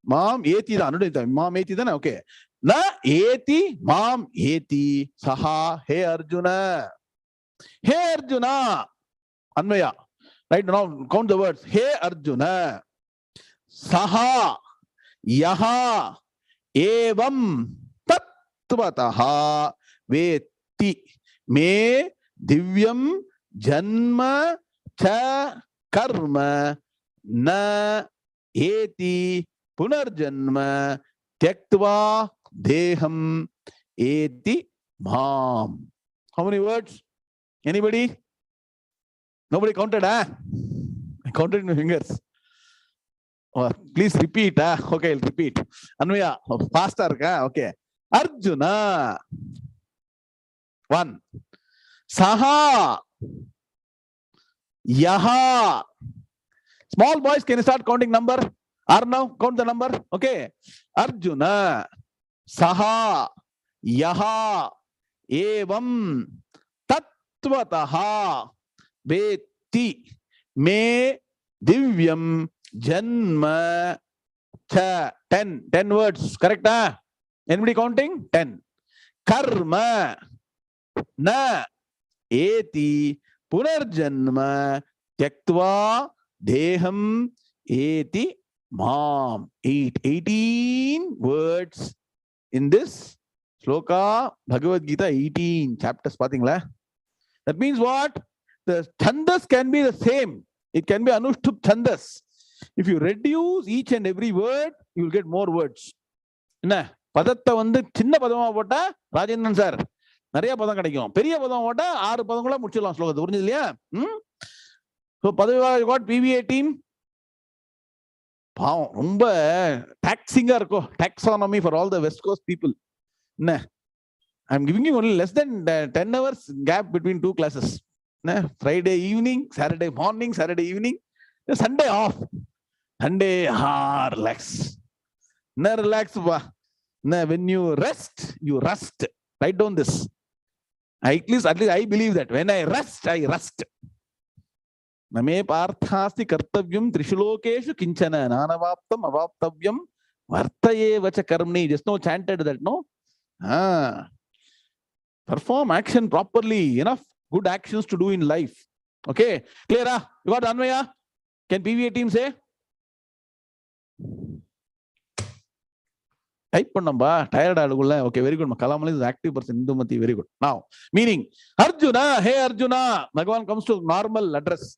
Mam eti da anudita. Mam eti da na. Okay. Na eti mam eti saha he Arjuna. He Arjuna. Anvaya. Right now, count the words. He Arjuna. Saha yaha evam tattvataha veti me divyam janma cha karma na eti punarjanma tyaktva deham eti mam. How many words? Anybody? Nobody counted, huh? I counted in my fingers. Oh, please repeat, huh? Okay, I'll repeat. Anvaya, faster, huh? Okay. Arjuna. 1. Saha. Yaha. Small boys, can you start counting number? Arnav, count the number. Okay. Arjuna. Saha. Yaha. Evam. Tattvataha. Veti me divyam janma cha. 10 words, correct? Huh? Anybody counting? 10. Karma na eti punarjanma tyaktva deham eti mam. 18 words in this sloka Bhagavad Gita. 18 chapters. That means what? The chandas can be the same. It can be anushtup chandas. If you reduce each and every word, you will get more words. Enna? Padatta vandu chinna padama potta Rajendran sir nariya padam kadaikum. Periya padam potta 6 padangala mudichidalam slokathu. Purinjadhu illaya? So Padavibhaga got PVA team. Pavam romba taxing ah irukku. Taxonomy for all the West Coast people. Enna? I'm giving you only less than 10 hours gap between 2 classes. Friday evening, Saturday morning, Saturday evening, Sunday off. Sunday, relax. Relax. When you rest, you rust. Write down this. At least I believe that. When I rest, I rust. Name parthasti kartavyam trishulokeshu kinchana nanavaptam avaptavyam vartaye vacha karmni. Just no chanted that, no? Perform action properly. Enough good actions to do in life. Okay. Clear? You got Anvaya? Can PVA team say? Type pannamba. Tired adugulla. Okay, very good. Kalamali is active person. Indumati, very good. Now, meaning Arjuna. Hey Arjuna. Bhagavan comes to normal address.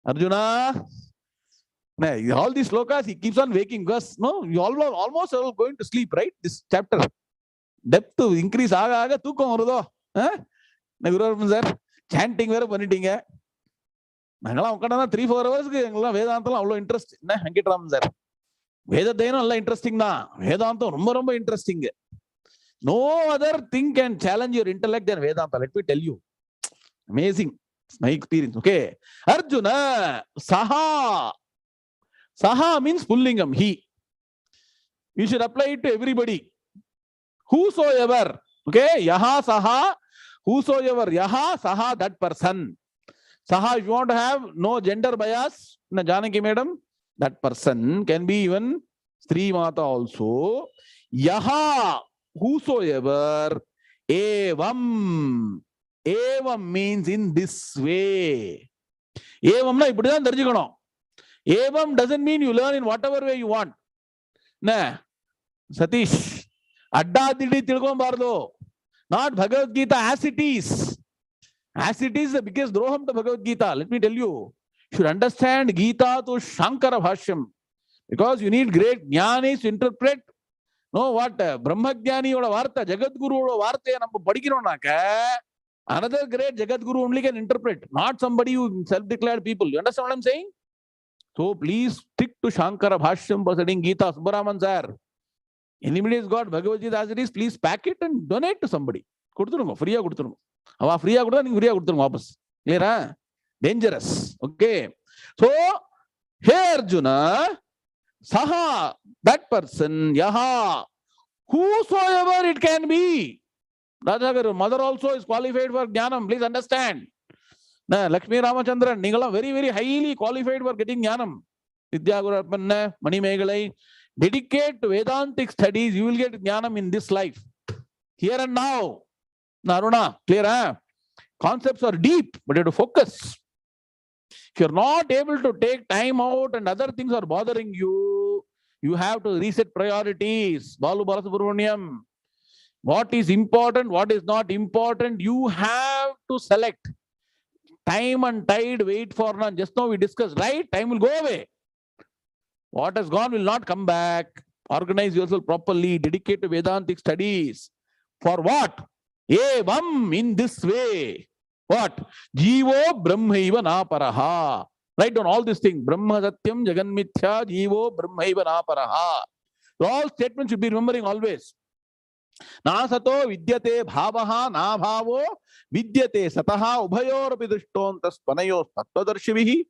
Arjuna. All these slokas, he keeps on waking us. No, you almost all going to sleep, right? This chapter. Depth to increase. Aga தூக்கம் வருதோ? Sir sanding வேற பண்ணிட்டீங்க. நாங்களாம் உட்காந்தா 3-4 ஹவர்ஸ்க்கு எங்கெல்லாம் வேதாந்தம் அவ்வளோ interest. என்ன வெங்கட்ராமன் சார் வேதத்தையும் நல்லா இன்ட்ரெஸ்டிங் தான். வேதாந்தம் ரொம்ப ரொம்ப interesting. No other thing can challenge your intellect than Vedanta. Let me tell you. Amazing. It's my experience. Okay. Arjuna. Saha. Saha means pullingam. He. You should apply it to everybody. Whosoever. Okay. Yaha saha. Whosoever. Yaha saha, that person. Saha, if you want to have no gender bias, na Janaki madam, that person can be even Sri Mata also. Yaha, whosoever, evam. Evam means in this way. Evam na ipdidan therjikano. Evam doesn't mean you learn in whatever way you want. Na, Satish, Addadidi tilgombardo. Not Bhagavad Gita as it is. As it is the biggest droham to Bhagavad Gita. Let me tell you. You should understand Gita to Shankara Bhashyam. Because you need great jnanis to interpret. No, what? Brahmagyani oda varta, Jagadguru oda varta, nammu padikkironaka. Another great Jagadguru only can interpret. Not somebody who self-declared people. You understand what I'm saying? So please stick to Shankara Bhashyam for studying Gita. Subramanian sir. Anybody has got Bhagavad Gita as it is, please pack it and donate to somebody. Kuduthurunga, free ah kuduthurunga. Ava free ah kudutha, ninga free ah kuduthurunga vapas. Clear ah? Dangerous. Okay. So, hey Arjuna, Saha, that person, Yaha, whosoever it can be. Rajagar, mother also is qualified for Gnānam. Please understand. Nah, Lakshmi Ramachandran, Ningala very, very highly qualified for getting Gnānam. Vidya Gurapanna, Mani Megalai. Dedicate to Vedantic studies, you will get Gnānam in this life. Here and now. Naruna, clear? Huh? Concepts are deep, but you have to focus. If you're not able to take time out and other things are bothering you, you have to reset priorities. Balu Balasubramaniam. What is important, what is not important, you have to select. Time and tide wait for none. Just now we discussed, right? Time will go away. What has gone will not come back. Organize yourself properly. Dedicate to Vedantic studies. For what? 𝐒𝐵𝐚, in this way. What? Jeevo Brahmaiva Naparaha. Write down all these things. Brahma Satyam Jaganmithya Jeevo Brahmaiva Naparaha. All statements should be remembering always. Na sato vidyate bhavaha na bhavo vidyate sataha ubhayorapi drishtontas panayos tattvadarshivih.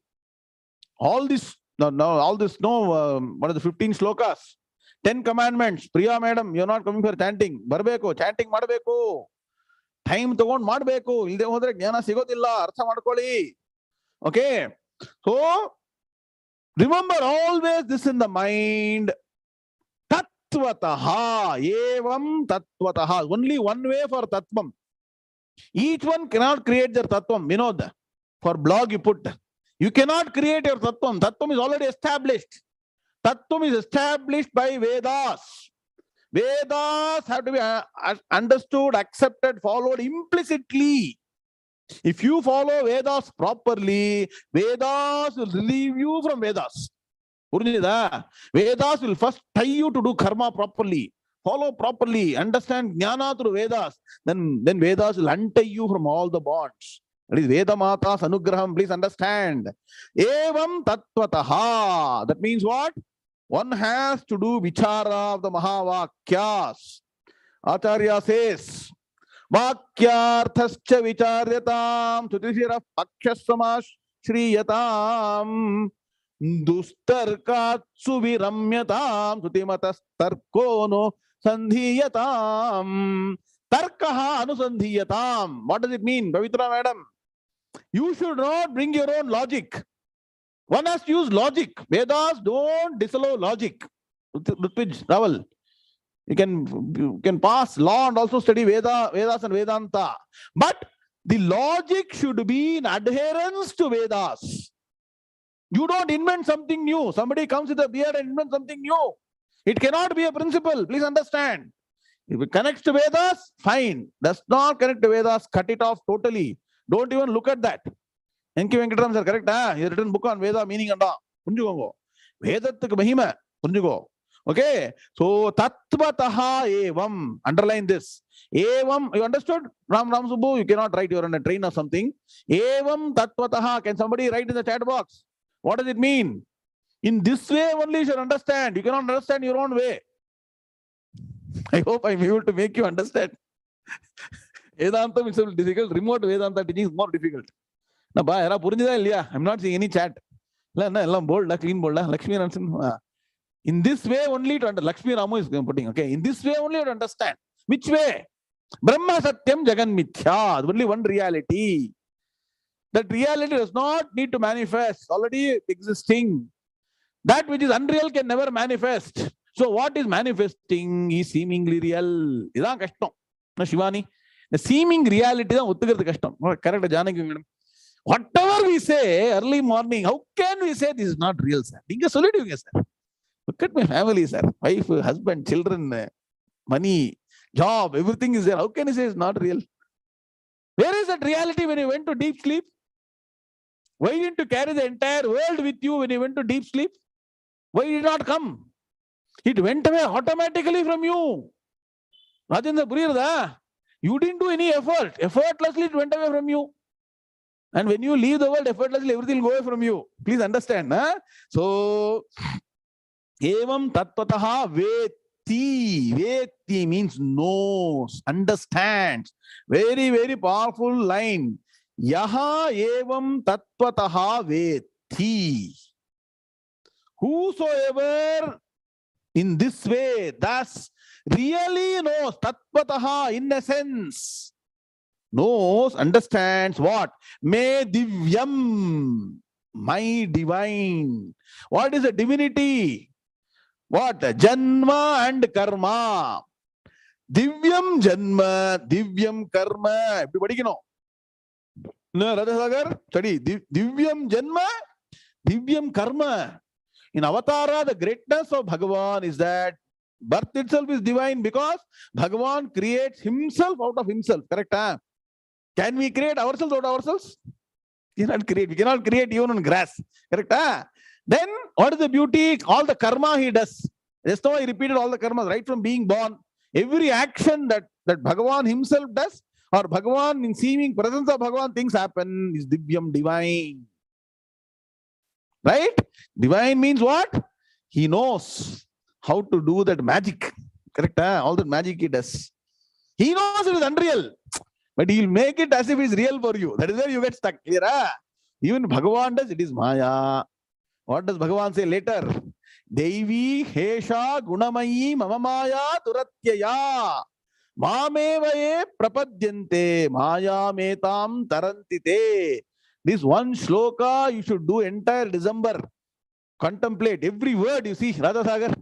All this. All this, what are the 15 slokas? 10 commandments. Priya madam, you're not coming for chanting. Barbeko, chanting madbeko. Time to go on madbeko. Ilde hodre jnana sigodilla. Artha madkoli. Okay. So, remember always this in the mind. Tattvataha. Evam tattvataha. Only one way for tattvam. Each one cannot create their tattvam. Vinod. For blog you put. You cannot create your tattvam. Tattvam is already established. Tattvam is established by Vedas. Vedas have to be understood, accepted, followed implicitly. If you follow Vedas properly, Vedas will relieve you from Vedas. Vedas will first tie you to do karma properly. Follow properly. Understand Jnana through Vedas. Then Vedas will untie you from all the bonds. That is Veda Mata's Anugraham. Please understand. Evam tattvataha. That means what? One has to do vichara of the Mahavakyas. Acharya says, Vakyarthascha vicharyatam Sudhishira Pakshasamash Shriyatam Dustarkatsu Viramyatam Sutimatas Tarkono Sandhiyatam Tarkaha Anusandhiyatam. What does it mean, Pavitra madam? You should not bring your own logic. One has to use logic. Vedas don't disallow logic. Ritwij, Raval. You can pass law and also study Vedas and Vedanta. But the logic should be in adherence to Vedas. You don't invent something new. Somebody comes with a beard and invents something new. It cannot be a principle. Please understand. If it connects to Vedas, fine. Does not connect to Vedas, cut it off totally. Don't even look at that. N.K. Venkatram sir, correct? He has written book on Veda meaning and all. Vedathuk mahima. Okay. So, tattvataha evam. Underline this. Evam. You understood? Ram Subbu, you cannot write. You're on a train or something. Evam tattvataha. Can somebody write in the chat box? What does it mean? In this way only you should understand. You cannot understand your own way. I hope I'm able to make you understand. Vedanta is difficult. Remote Vedanta teaching is more difficult. I'm not seeing any chat. Clean bold. Lakshmi Ramson. In this way only to understand. Lakshmi Ramu is putting. Okay. In this way only to understand. Which way? Brahma Satyam Jaganmithya. Only one reality. That reality does not need to manifest. Already existing. That which is unreal can never manifest. So what is manifesting is seemingly real. This is kashtam. No, Shivani. The seeming reality is kashtam. Correct, Janaki madam. Whatever we say early morning, how can we say this is not real, sir? Sir. Look at my family, sir. Wife, husband, children. money, job, everything is there. How can you say it's not real? Where is that reality when you went to deep sleep? Why didn't you carry the entire world with you when you went to deep sleep? Why did it not come? It went away automatically from you. Rajendra Puriyarada, you didn't do any effort. Effortlessly it went away from you. And when you leave the world effortlessly, everything will go away from you. Please understand. Huh? So, evam tattvataha veti. Veti means knows, understands. Very, very powerful line. Yaha evam tattvataha veti. Whosoever in this way, thus really knows, tattvataha, in essence, knows, understands what? Me divyam, my divine. What is a divinity? What? Janma and karma. Divyam janma, divyam karma. Everybody know. No, Radhasagar, study. Divyam janma, divyam karma. In Avatara, the greatness of Bhagavan is that birth itself is divine because Bhagavan creates himself out of himself. Correct? Huh? Can we create ourselves out of ourselves? We cannot create. We cannot create even on grass. Correct? Huh? Then what is the beauty? All the karma he does. Just now I repeated all the karmas right from being born. Every action that Bhagavan himself does, or Bhagavan in seeming presence of Bhagavan, things happen, is divyam, divine. Right? Divine means what? He knows how to do that magic. Correct? Huh? All that magic he does. He knows it is unreal, but he will make it as if it is real for you. That is where you get stuck. Clear? Huh? Even Bhagavan does, it is Maya. What does Bhagavan say later? Devi hesha gunamayi mama maya turatyaya mamevaye prapadyante maya metam tarantite. This one shloka you should do entire December. Contemplate every word you see. Radha Sagar.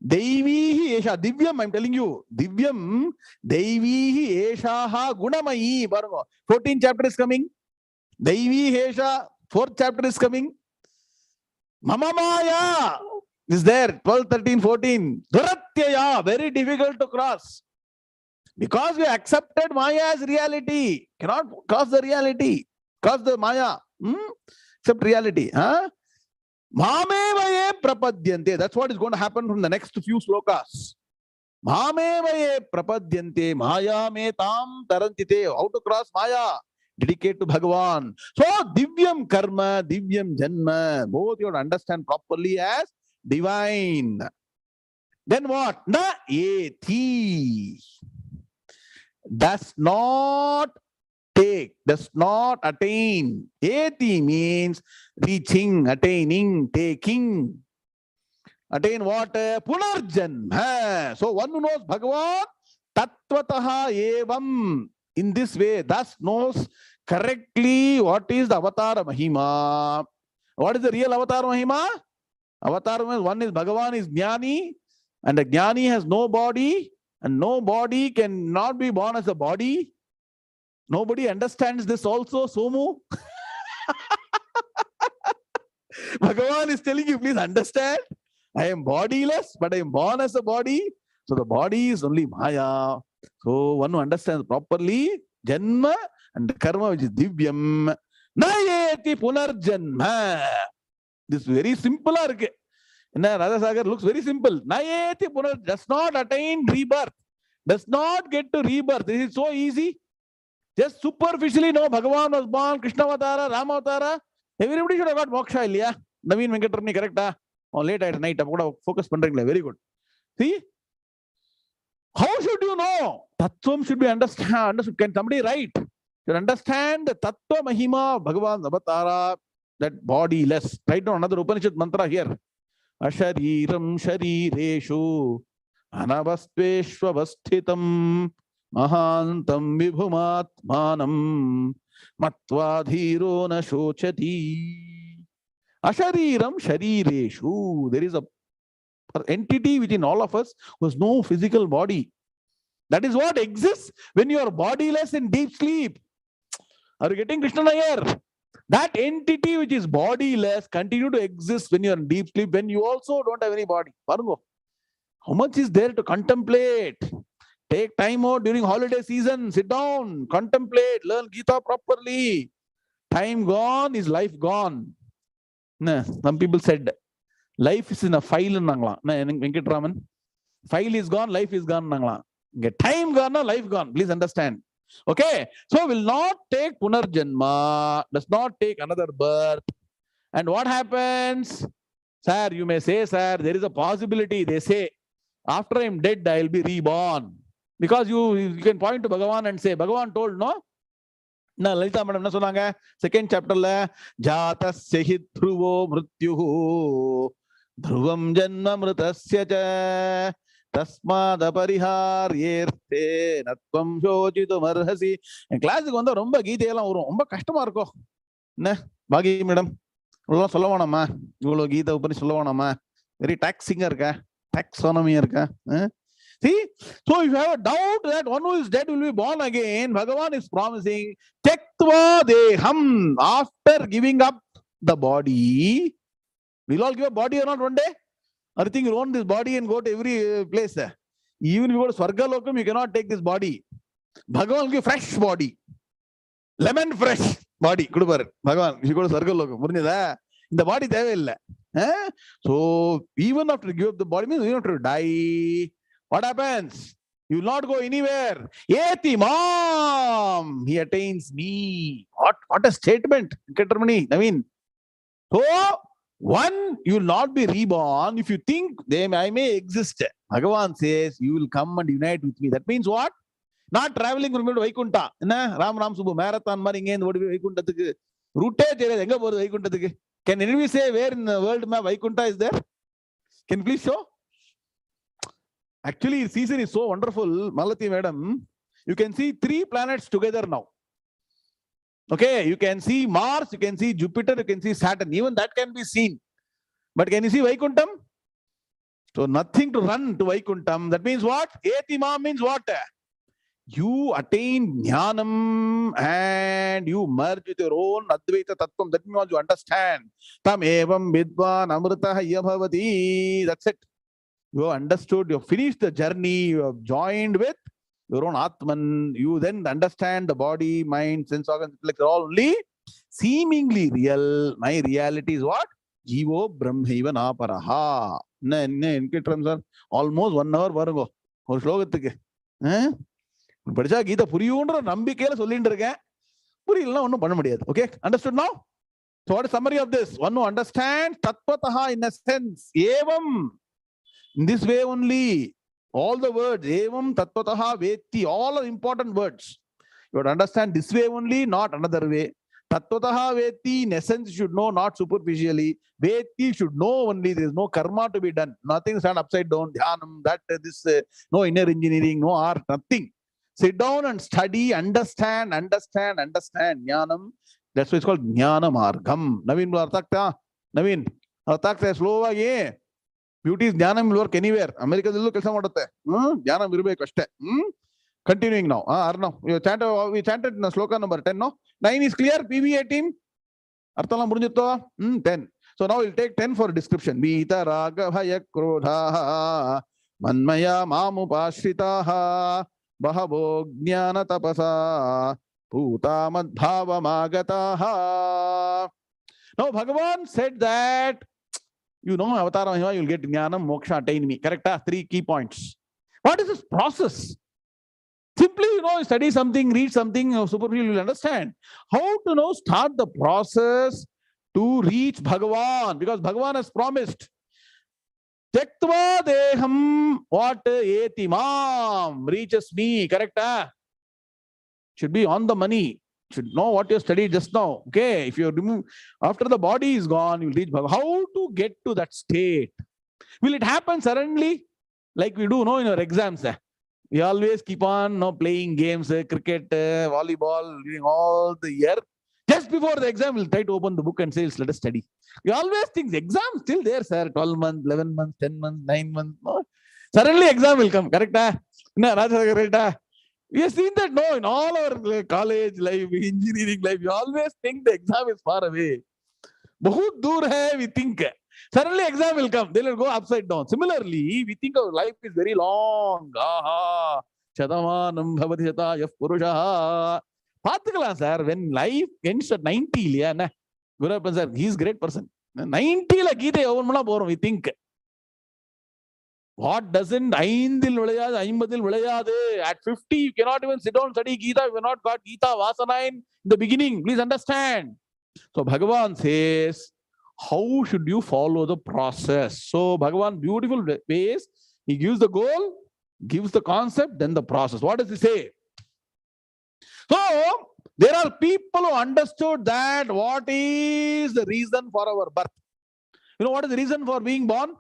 Devi esha divyam, I'm telling you. Divyam Devi eshaha gunamayi. 14th chapter is coming. Devi esha, 4th chapter is coming. Mama Maya is there. 12, 13, 14. Duratyaya, very difficult to cross. Because we accepted Maya as reality. Cannot cross the reality. Cross the Maya. Accept reality. Huh? Mamevaye prapadyante. That's what is going to happen from the next few slokas. Mamevaye prapadyante Maya metam tarantite. How to cross Maya? Dedicate to Bhagavan. So, divyam karma, divyam janma, both you have to understand properly as divine. Then what? Na eti. Does not take, does not attain. Eti means reaching, attaining, taking. Attain what? Punarjanma. So, one who knows Bhagavan, tattvataha evam. In this way, thus knows correctly what is the avatar mahima. What is the real avatar mahima? Avatar means one is Bhagavan is Jnani, and the Jnani has no body, and no body cannot be born as a body. Nobody understands this also, Somu. Bhagavan is telling you, please understand. I am bodiless, but I am born as a body. So the body is only Maya. So one who understands properly Janma and Karma, which is Divyam. Nayeti Punarjanma. This is very simple. Radha Sagar looks very simple. Nayeti Punar does not attain rebirth. Does not get to rebirth. This is so easy. Just superficially know Bhagavan was born, Krishna Avatara, Rama Avatara. Everybody should have got moksha, Ilya. Naveen Venkatarni, correct? Or late at night. Focus pandring. Very good. See? How should you know? Tattvam should be understood. Can somebody write? You understand the Tattva Mahima of Bhagavan's Avatara, that bodiless. Write down another Upanishad mantra here. Ashariram sharireshu anavastveshvavasthitam mahantam vibhumatmanam matvadhiro na shochati. Ashariram sharireshu. There is a entity within all of us who has no physical body. That is what exists when you are bodiless in deep sleep. Are you getting Krishna here? That entity which is bodiless continue to exist when you are in deep sleep, when you also don't have any body. How much is there to contemplate? Take time out during holiday season. Sit down, contemplate, learn Gita properly. Time gone is life gone. Some people said, life is in a file. Venkatraman. File is gone, life is gone. Time gone, life gone. Please understand. Okay. So will not take punarjanma, does not take another birth. And what happens? Sir, you may say, sir, there is a possibility. They say, after I am dead, I will be reborn. Because you can point to Bhagavan and say, Bhagavan told, no? Na Lalita madam na sonanga, second chapter la, Jatasya hi dhruvo mrityuhu, dhruvam janma mritasya cha, tasmada pariharyerte, natvam shochitum arhasi. In class ku vanda romba Geeta ellaam varum, romba kashtamā irukum. Ne, Bhagi madam, ullam sollavanama, ivlo Geeta upani sollavanama, very taxing irukka, taxonomy irukka. See, so if you have a doubt that one who is dead will be born again, Bhagavan is promising, Tyaktva deham, after giving up the body, we'll all give a body or not one day? Or you think you own this body and go to every place? Even if you go to Swarga Lokam, you cannot take this body. Bhagavan will give fresh body. Lemon fresh body. Bhagavan, if you go to Swarga Lokam, the body is there. So even after you give up the body, means you have to die. What happens? You will not go anywhere. 𝐒𝐴𝐷𝐼, he attains me. What a statement. I mean, so one, you will not be reborn. If you think I may exist, Bhagavan says, you will come and unite with me. That means what? Not traveling from Vaikuntha. Ram Subbu marathon maringe and what Vaikuntha. Route. Can anybody say where in the world Vaikuntha is there? Can you please show? Actually, season is so wonderful, Malati madam. You can see 3 planets together now. Okay, you can see Mars, you can see Jupiter, you can see Saturn. Even that can be seen. But can you see Vaikuntham? So nothing to run to Vaikuntham. That means what? 𝐒𝐴𝐷𝐼 means what? You attain Gnānam and you merge with your own Advaita Tattvam. That means you understand. Tam evam vidvan amrita 𝐒𝐵𝐚𝐲𝐚𝐫𝐚. That's it. You have understood, you have finished the journey, you have joined with your own Atman. You then understand the body, mind, sense organs, intellect are all only seemingly real. My reality is what? Jeeva Brahmaiva Naparaha. Almost 1 hour varugo. Or shlogathukku. Padcha Geeta puriyundra nambikela sollindruken. Puriyilla onnum panna mudiyadhu. Okay? Understood now? So what is summary of this? One who understands tattvataha in a sense. Evam. In this way only, all the words, evam, tattvataha, veti, all are important words. You have to understand this way only, not another way. Tattvataha, veti, in essence, you should know, not superficially. Veti should know only, there is no karma to be done. Nothing stand upside down, dhyanam, that, this, no inner engineering, no art, nothing. Sit down and study, understand. Gnānam. That's why it's called Gnāna Margam. Naveen, arthakta? Naveen, arthakta slow again. Beauty is Gnānam will work anywhere. America illu kelsa madutte. Gnānam irbeku ashte. Continuing now. Arnav, we chanted in sloka number 10, no? 9 is clear. PVA team. Arthala mudinjitto. 10. So now we'll take 10 for description. Vita raga bhaya krodha manmaya mamupashritaha bahavo gnāna tapasa Peetam bhāvamāgataha. Now Bhagavan said that you know, Avatar Mahima, you'll get Gnānam, Moksha, attain me. Correct? 3 key points. What is this process? Simply, study something, read something, superficially you'll understand. How to start the process to reach Bhagavan? Because Bhagavan has promised. Tyaktva deham, what? 𝐒𝐴𝐷𝐼 reaches me. Correct? Should be on the money. Should know what you studied just now. Okay, if you remove after the body is gone, you'll reach Bhagavan. How to get to that state? Will it happen suddenly, like we do in our exams? We always keep on playing games, cricket, volleyball during all the year. Just before the exam, we'll try to open the book and say, let us study. We always think the exam is still there, sir. 12 months, 11 months, 10 months, 9 months. No? Suddenly exam will come. Correct? We have seen that in all our college life, engineering life, we always think the exam is far away. Bahut dur hai, we think. Suddenly exam will come. They will go upside down. Similarly, we think our life is very long. Aha. Shatamanam bhavati shatayah purushaha. Pathikalam, sir, when life ends at 90, yeah, Guru sir, he is a great person. 90 la Gita yavanmana porum, we think. What doesn't ஐந்தில் விளையாது ஐம்பதில் விளையாது? At 50 you cannot even sit down and study Gita. You have not got Gita Vasana in the beginning. Please understand. So Bhagavan says, how should you follow the process? So Bhagavan, beautiful ways. He gives the goal, gives the concept, then the process. What does he say? So there are people who understood that what is the reason for our birth. You know what is the reason for being born?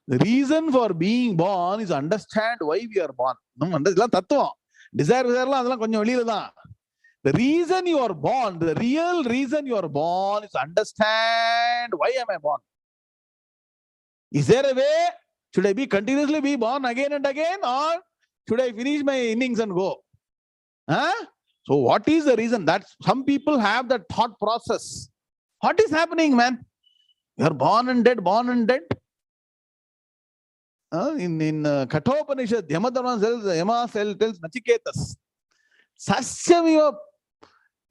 The reason for being born is understand why we are born. Desire, the reason you are born, the real reason you are born is understand why am I born. Is there a way? Should I be continuously be born again and again, or should I finish my innings and go? So what is the reason? That some people have that thought process. What is happening, man? You are born and dead, born and dead. In Kathopanishad, Yama tells Nachiketas, Sasyamiva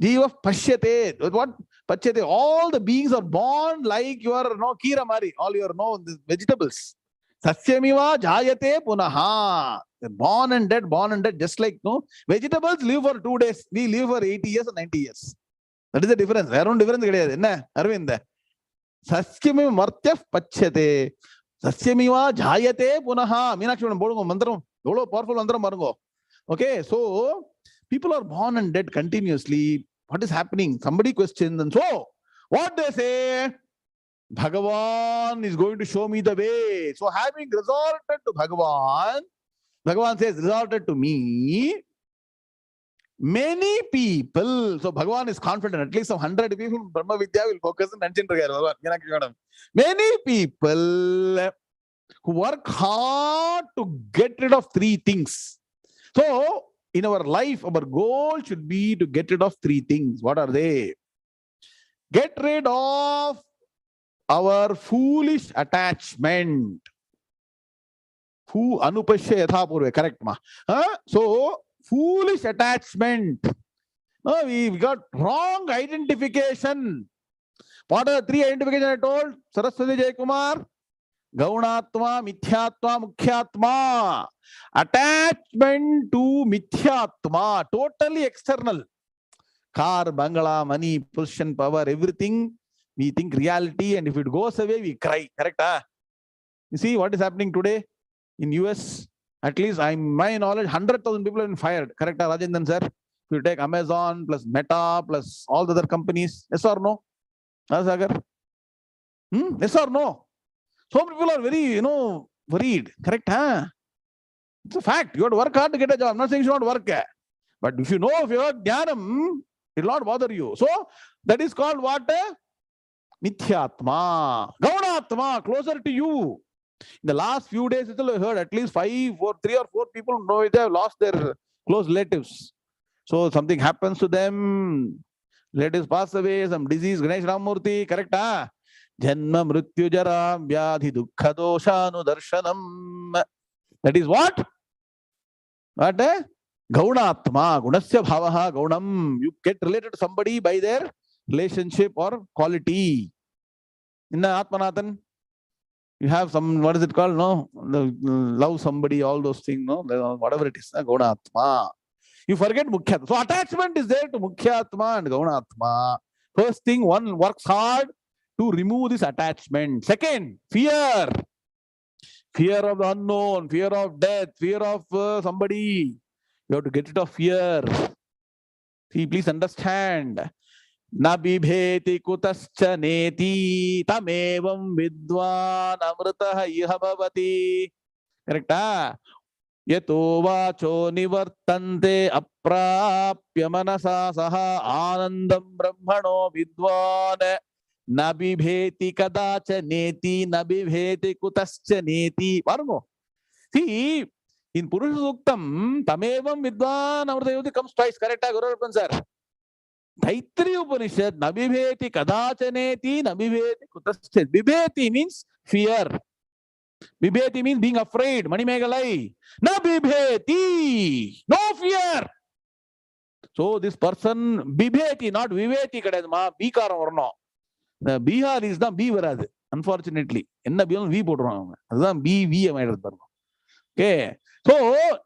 Jeeva Pashyate. What? Pashyate. All the beings are born like your Kira Mari, all your vegetables. Sasyamiva Jayate Punaha. They're born and dead, just like vegetables live for 2 days. We live for 80 years and 90 years. That is the difference. There is no difference. Arvind. Sasyamiva Martya Pashyate. Sasyamiva Jayate Punaha. Meenakshi mantram. Powerful mantram marungo. Okay, so people are born and dead continuously. What is happening? Somebody questions, and so what they say, Bhagavan is going to show me the way. So having resorted to Bhagavan, Bhagavan says, resorted to me, many people, so Bhagavan is confident, at least some 100 people in Brahmavidya will focus on Bhagavan. Many people who work hard to get rid of 3 things. So, in our life, our goal should be to get rid of 3 things. What are they? Get rid of our foolish attachment. Anupashya yatha purve, correct ma? So, foolish attachment. No, we got wrong identification. What are the 3 identifications I told? Saraswati Jayakumar, Gaunatma, Mithyatma, Mukhyatma. Attachment to Mithyatma, totally external. Car, bangala, money, position, power, everything. We think reality, and if it goes away, we cry. Correct? You see what is happening today in US? At least, my knowledge, 100,000 people have been fired. Correct, Rajendran sir? If you take Amazon plus Meta plus all the other companies, yes or no? Sagar? Yes or no? So people are very, worried. Correct, It's a fact. You have to work hard to get a job. I'm not saying you should not work. But if you know of your Gnānam, it will not bother you. So that is called what? Mithyatma. Gaunatma, closer to you. In the last few days, I heard at least 3 or 4 people know it, have lost their close relatives. So something happens to them. Relatives pass away, some disease, Ganesh Ramurthy, correct? Janma mrityu jara vyadhi dukkha doshanu darshanam. That is what? What? Gaunatma, gunasya bhavaha gaunam. You get related to somebody by their relationship or quality. In the Atmanathan, you have some, what is it called? Love somebody, all those things, whatever it is, Gaunatma. You forget Mukhyatma. So attachment is there to Mukhyatma and Gaunatma. First thing, one works hard to remove this attachment. Second, fear. Fear of the unknown, fear of death, fear of somebody. You have to get rid of fear. See, please understand. Na bibheti kutascha neti tamevam vidvan amritaha iha bhavati. Correct? Yato vacho nivartante aprapya manasa saha anandam brahmano vidvan. Na bibheti kadacha neti, na bibheti kutascha neti. See, in Purusha Suktam, tamevam vidvan amrita comes twice. Correct, Guru sir? Taittiriya Upanishad, Nabibheti Kadachaneti, Nabibheti Kutasthit. Bibheti means fear. Bibheti means being afraid. Manimegalai. Nabibheti. No fear. So this person, Bibheti, not Viveti kadadma, Bikaram varno. The Bihar is the B varad. Unfortunately. Enna B V podranga. Adhan B V amaidad barno. Okay. So,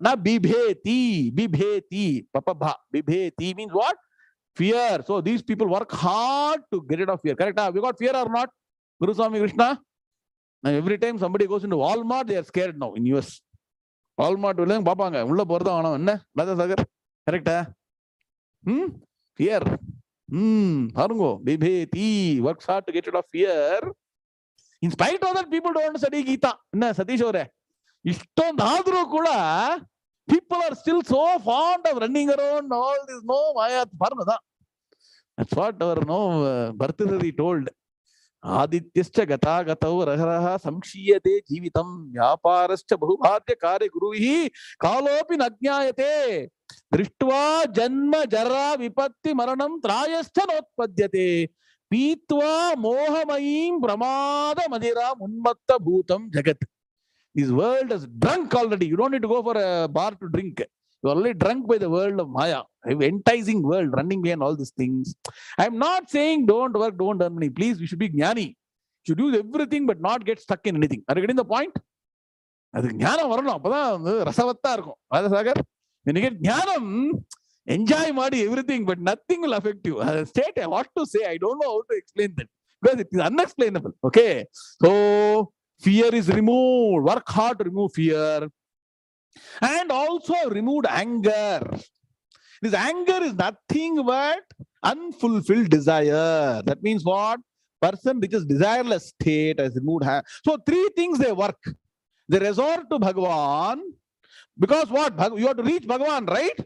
na Bibheti. Bibheti. Papa bha. Bibheti means what? Fear. So these people work hard to get rid of fear. Correct? We got fear or not? Guru Swami Krishna? Now every time somebody goes into Walmart, they are scared now in US. Walmart will papanga. Ulla porda ana enna? Radha Sagar. Correct? Fear. Parungo. Bibheti works hard to get rid of fear. In spite of that, people don't study Gita. Enna Satish avare? Ishtondadru kuda people are still so fond of running around all this Maya Parmada. That's what our Bhartari told. Adityascha gata gatau raharaha samshiyate jivitam vyaparascha bahubhadya kare guruhi kalopi nagyayate drishtva janma jara vipatti maranam trayascha notpadyate pitva mohamayim pramada madira unmatta bhutam jagat. This world is drunk already. You don't need to go for a bar to drink. You're already drunk by the world of Maya. Enticing world, running behind all these things. I'm not saying don't work, don't earn money. Please, we should be Jnani. You should do everything but not get stuck in anything. Are you getting the point? When you get Gnānam, enjoy everything, but nothing will affect you. State what to say. I don't know how to explain that. Because it is unexplainable. Okay. So, fear is removed. Work hard to remove fear. And also removed anger. This anger is nothing but unfulfilled desire. That means what? Person which is desireless state has removed. So three things they work. They resort to Bhagavan. Because what? You have to reach Bhagavan, right?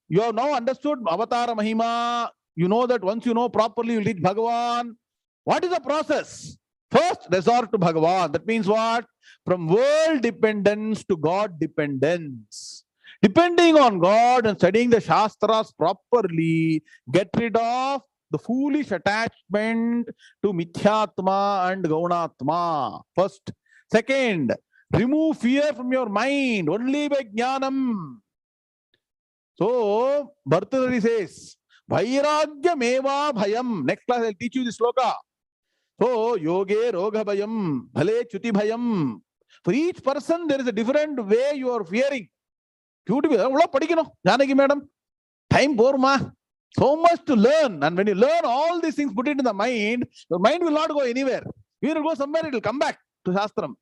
You have now understood Avatara Mahima. You know that once you know properly, you reach Bhagavan. What is the process? First, resort to Bhagavan. That means what? From world dependence to God dependence. Depending on God and studying the Shastras properly, get rid of the foolish attachment to Mithyatma and Gaunatma. First. Second, remove fear from your mind only by Gnānam. So, Bhartari says, 𝐕𝐢 Next class, I'll teach you this sloka. So, yoge roga bhayam, bhale chuti bhayam. For each person, there is a different way you are fearing. Madam. Time poor ma. So much to learn. And when you learn all these things, put it in the mind, your mind will not go anywhere. You will go somewhere, it will come back to Shastram.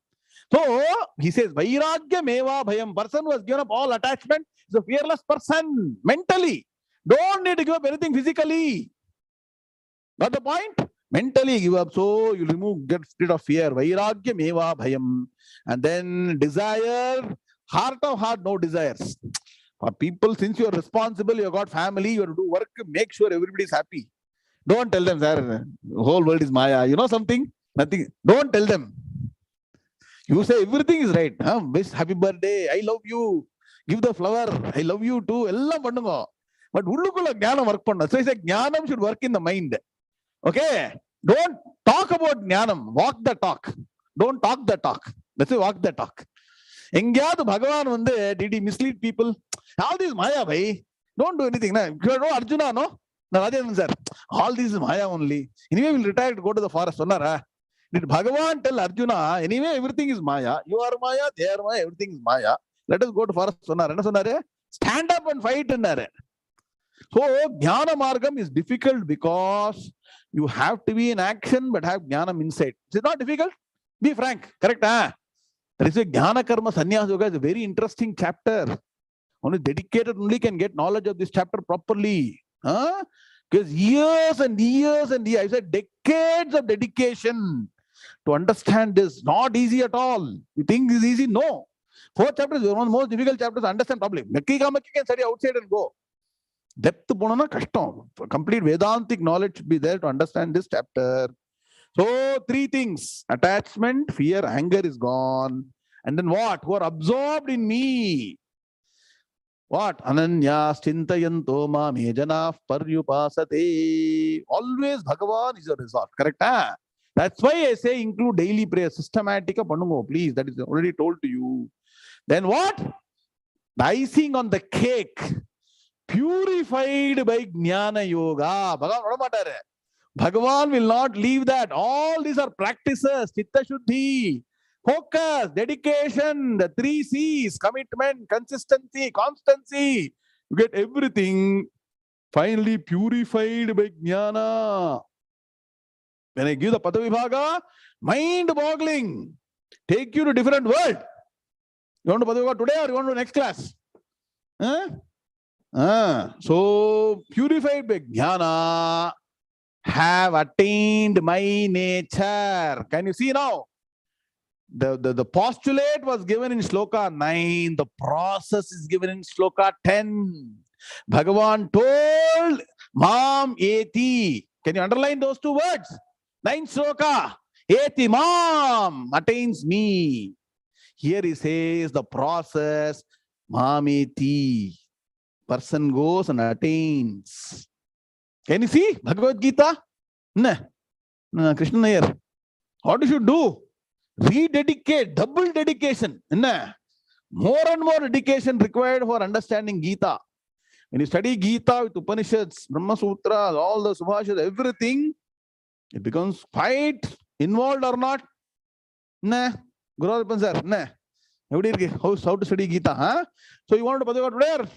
So, he says, 𝐕𝐢 Person who has given up all attachment is a fearless person mentally. Don't need to give up anything physically. Got the point? Mentally give up. So you remove, get rid of fear. 𝐕𝐢 And then desire, heart of heart, no desires. For people, since you are responsible, you have got family, you have to do work, make sure everybody is happy. Don't tell them, sir, the whole world is Maya. You know something? Nothing. Don't tell them. You say everything is right. Wish happy birthday. I love you. Give the flower. I love you too. But Gnānam work panna. So he said Gnānam should work in the mind. Okay? Don't talk about Gnānam. Walk the talk. Don't talk the talk. Let's say walk the talk. Engyadu Bhagavan did he mislead people? All this Maya, bhai. Don't do anything. No Arjuna, no? No, Rajan sir. All this is Maya only. Anyway, we'll retire to go to the forest. Did Bhagavan tell Arjuna, anyway, everything is Maya. You are Maya, they are Maya, everything is Maya. Let us go to forest. Stand up and fight. So, Jnana Margam is difficult because you have to be in action but have Jnanam inside. It's not difficult. Be frank. Correct? There is a Jnana Karma Sannyasa Yoga. It's a very interesting chapter. Only dedicated only can get knowledge of this chapter properly. Because years and years and years, I said decades of dedication to understand this. Not easy at all. You think this is easy? No. 4 chapters is one of the most difficult chapters to understand properly. Makki Kamakki can study outside and go. Depth ponana kashtam. Complete Vedantic knowledge should be there to understand this chapter. So 3 things. Attachment, fear, anger is gone. And then what? Who are absorbed in me. What? Ananyas chintayanto mame janah paryupasate. Always Bhagavan is your resort. Correct? Huh? That's why I say include daily prayer. Systematic pannungo, please. That is already told to you. Then what? The icing on the cake. Purified by Jnana Yoga. Bhagavan will not leave that. All these are practices. Chitta Shuddhi, focus, dedication, the 3 C's, commitment, consistency, constancy. You get everything finally purified by Jnana. When I give the Padavibhaga, mind-boggling. Take you to different world. You want to Padavibhaga today or you want to next class? So, purified by Jnana, have attained my nature. Can you see now? The postulate was given in Shloka 9. The process is given in Shloka 10. Bhagavan told, Mam eti. Can you underline those 2 words? 9 Shloka. Eti Mam attains me. Here he says the process, Mam eti. Person goes and attains. Can you see Bhagavad Gita? No, Krishna here. What you should do? Rededicate, double dedication. No. More and more dedication required for understanding Gita. When you study Gita with Upanishads, Brahma Sutras, all the Subhashas, everything, it becomes quite involved or not? No. Guru Arpan sir, no. How to study Gita? Huh? So you want to Bhagavad Gita?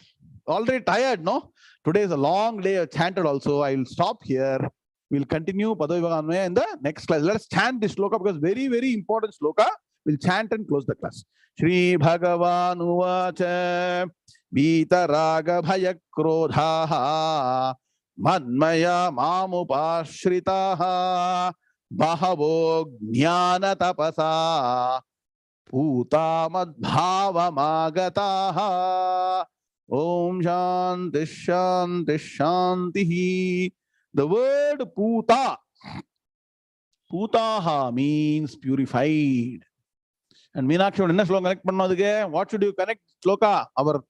Already tired, no? Today is a long day. I chanted also. I will stop here. We'll continue Padavibhaga in the next class. Let us chant this sloka because very, very important sloka. We'll chant and close the class. Shri Bhagavan Uvacha Vitaraga Bhaya Krodhaha Manmaya Mamupashritaha Bahavo Jnana Tapasa Putamadbhavamagataha. Om Shanti Shanti Shanti. The word Puta, Putaha means purified. And Meenakshi, what should you connect sloka? Our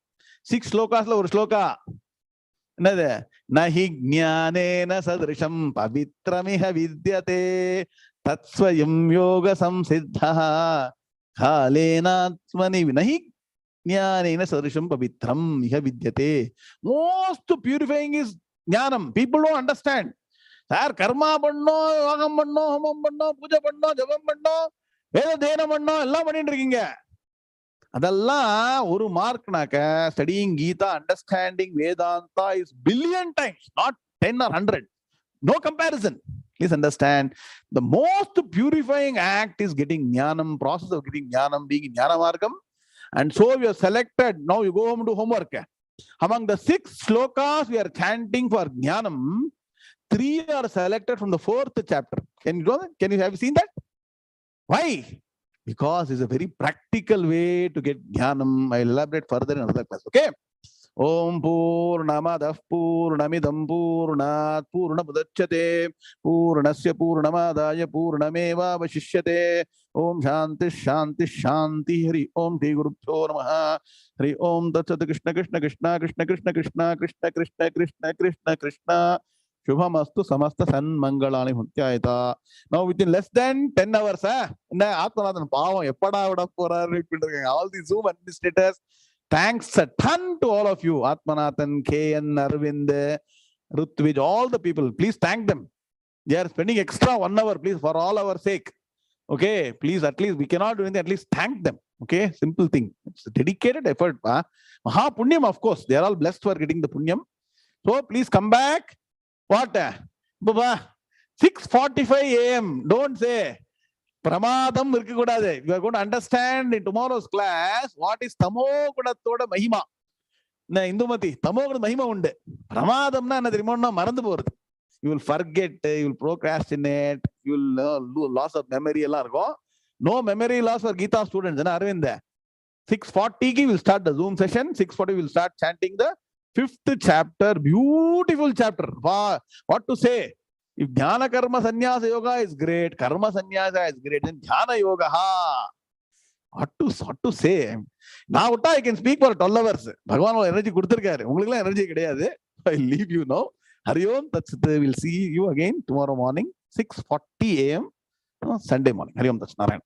6 slokas, our sloka. Nahi jnanena sadrisham pavitramiha vidyate tatsvayam yoga samsiddha khalenatmani nahi jnanena sadrisham pavitram iha vidyate. Most purifying is Gnānam. People don't understand. Sir, karma panno, vagam panno, homam panno, puja panno, jabam panno, veda dena panno, ella pannindirukkinga. Adalla oru mark naka studying Gita, understanding Vedanta is billion times, not 10 or 100. No comparison. Please understand. The most purifying act is getting Gnānam, process of getting Gnānam, being in Jnana Margam. And so we are selected. Now you go home to homework. Among the 6 slokas we are chanting for Gnānam, 3 are selected from the 4th chapter. Can you know that? Can you have seen that? Why? Because it's a very practical way to get Gnānam. I'll elaborate further in another class. Okay? Om Purnamadah Purnamidam Purnat Purnamudachyate Purnasya Purnamadaya Purnameva Vashishyate. Om Shanti Shanti Shanti. Hari Om Shri Gurubhyo Namaha. Hari Om Tatsat Krishna Krishna Krishna Krishna Krishna Krishna Krishna Krishna Krishna Krishna Krishna Shubhamastu Samasta Sanmangalani Bhuntyayata. Now within less than 10 hours, Atmanathan Pavam Epada Vada Porar, all the Zoom administrators. Thanks a ton to all of you. Atmanathan, KN, Arvind, Rutvij, all the people. Please thank them. They are spending extra 1 hour, please, for all our sake. Okay, please, at least we cannot do anything, at least thank them. Okay, simple thing. It's a dedicated effort. Maha Punyam, of course, they are all blessed for getting the Punyam. So please come back. What? Baba, 6:45 a.m. Don't say. Pramadam irukkodade. You are going to understand in tomorrow's class what is Tamo Kudathoda Mahima. Na Indumati, Tamo Kuda Mahima unde. Pramadam na anadrimonna marandu poradhu. You will forget, you will procrastinate, you will lose loss of memory. No memory loss for Gita students. 6:40 we will start the Zoom session. 6:40 we will start chanting the 5th chapter. Beautiful chapter. What to say? If Jnana Karma Sannyasa Yoga is great, Karma Sannyasa is great, then Jnana Yoga. What to say? Now I can speak for 12 hours. Bhagavan energy kuduthirkaru. Ungalukku energy kediyadhu. I leave you now. Hari Om Tat Sat. We'll see you again tomorrow morning, 6:40 a.m. Sunday morning. Hari Om Tat Sat. Narayana.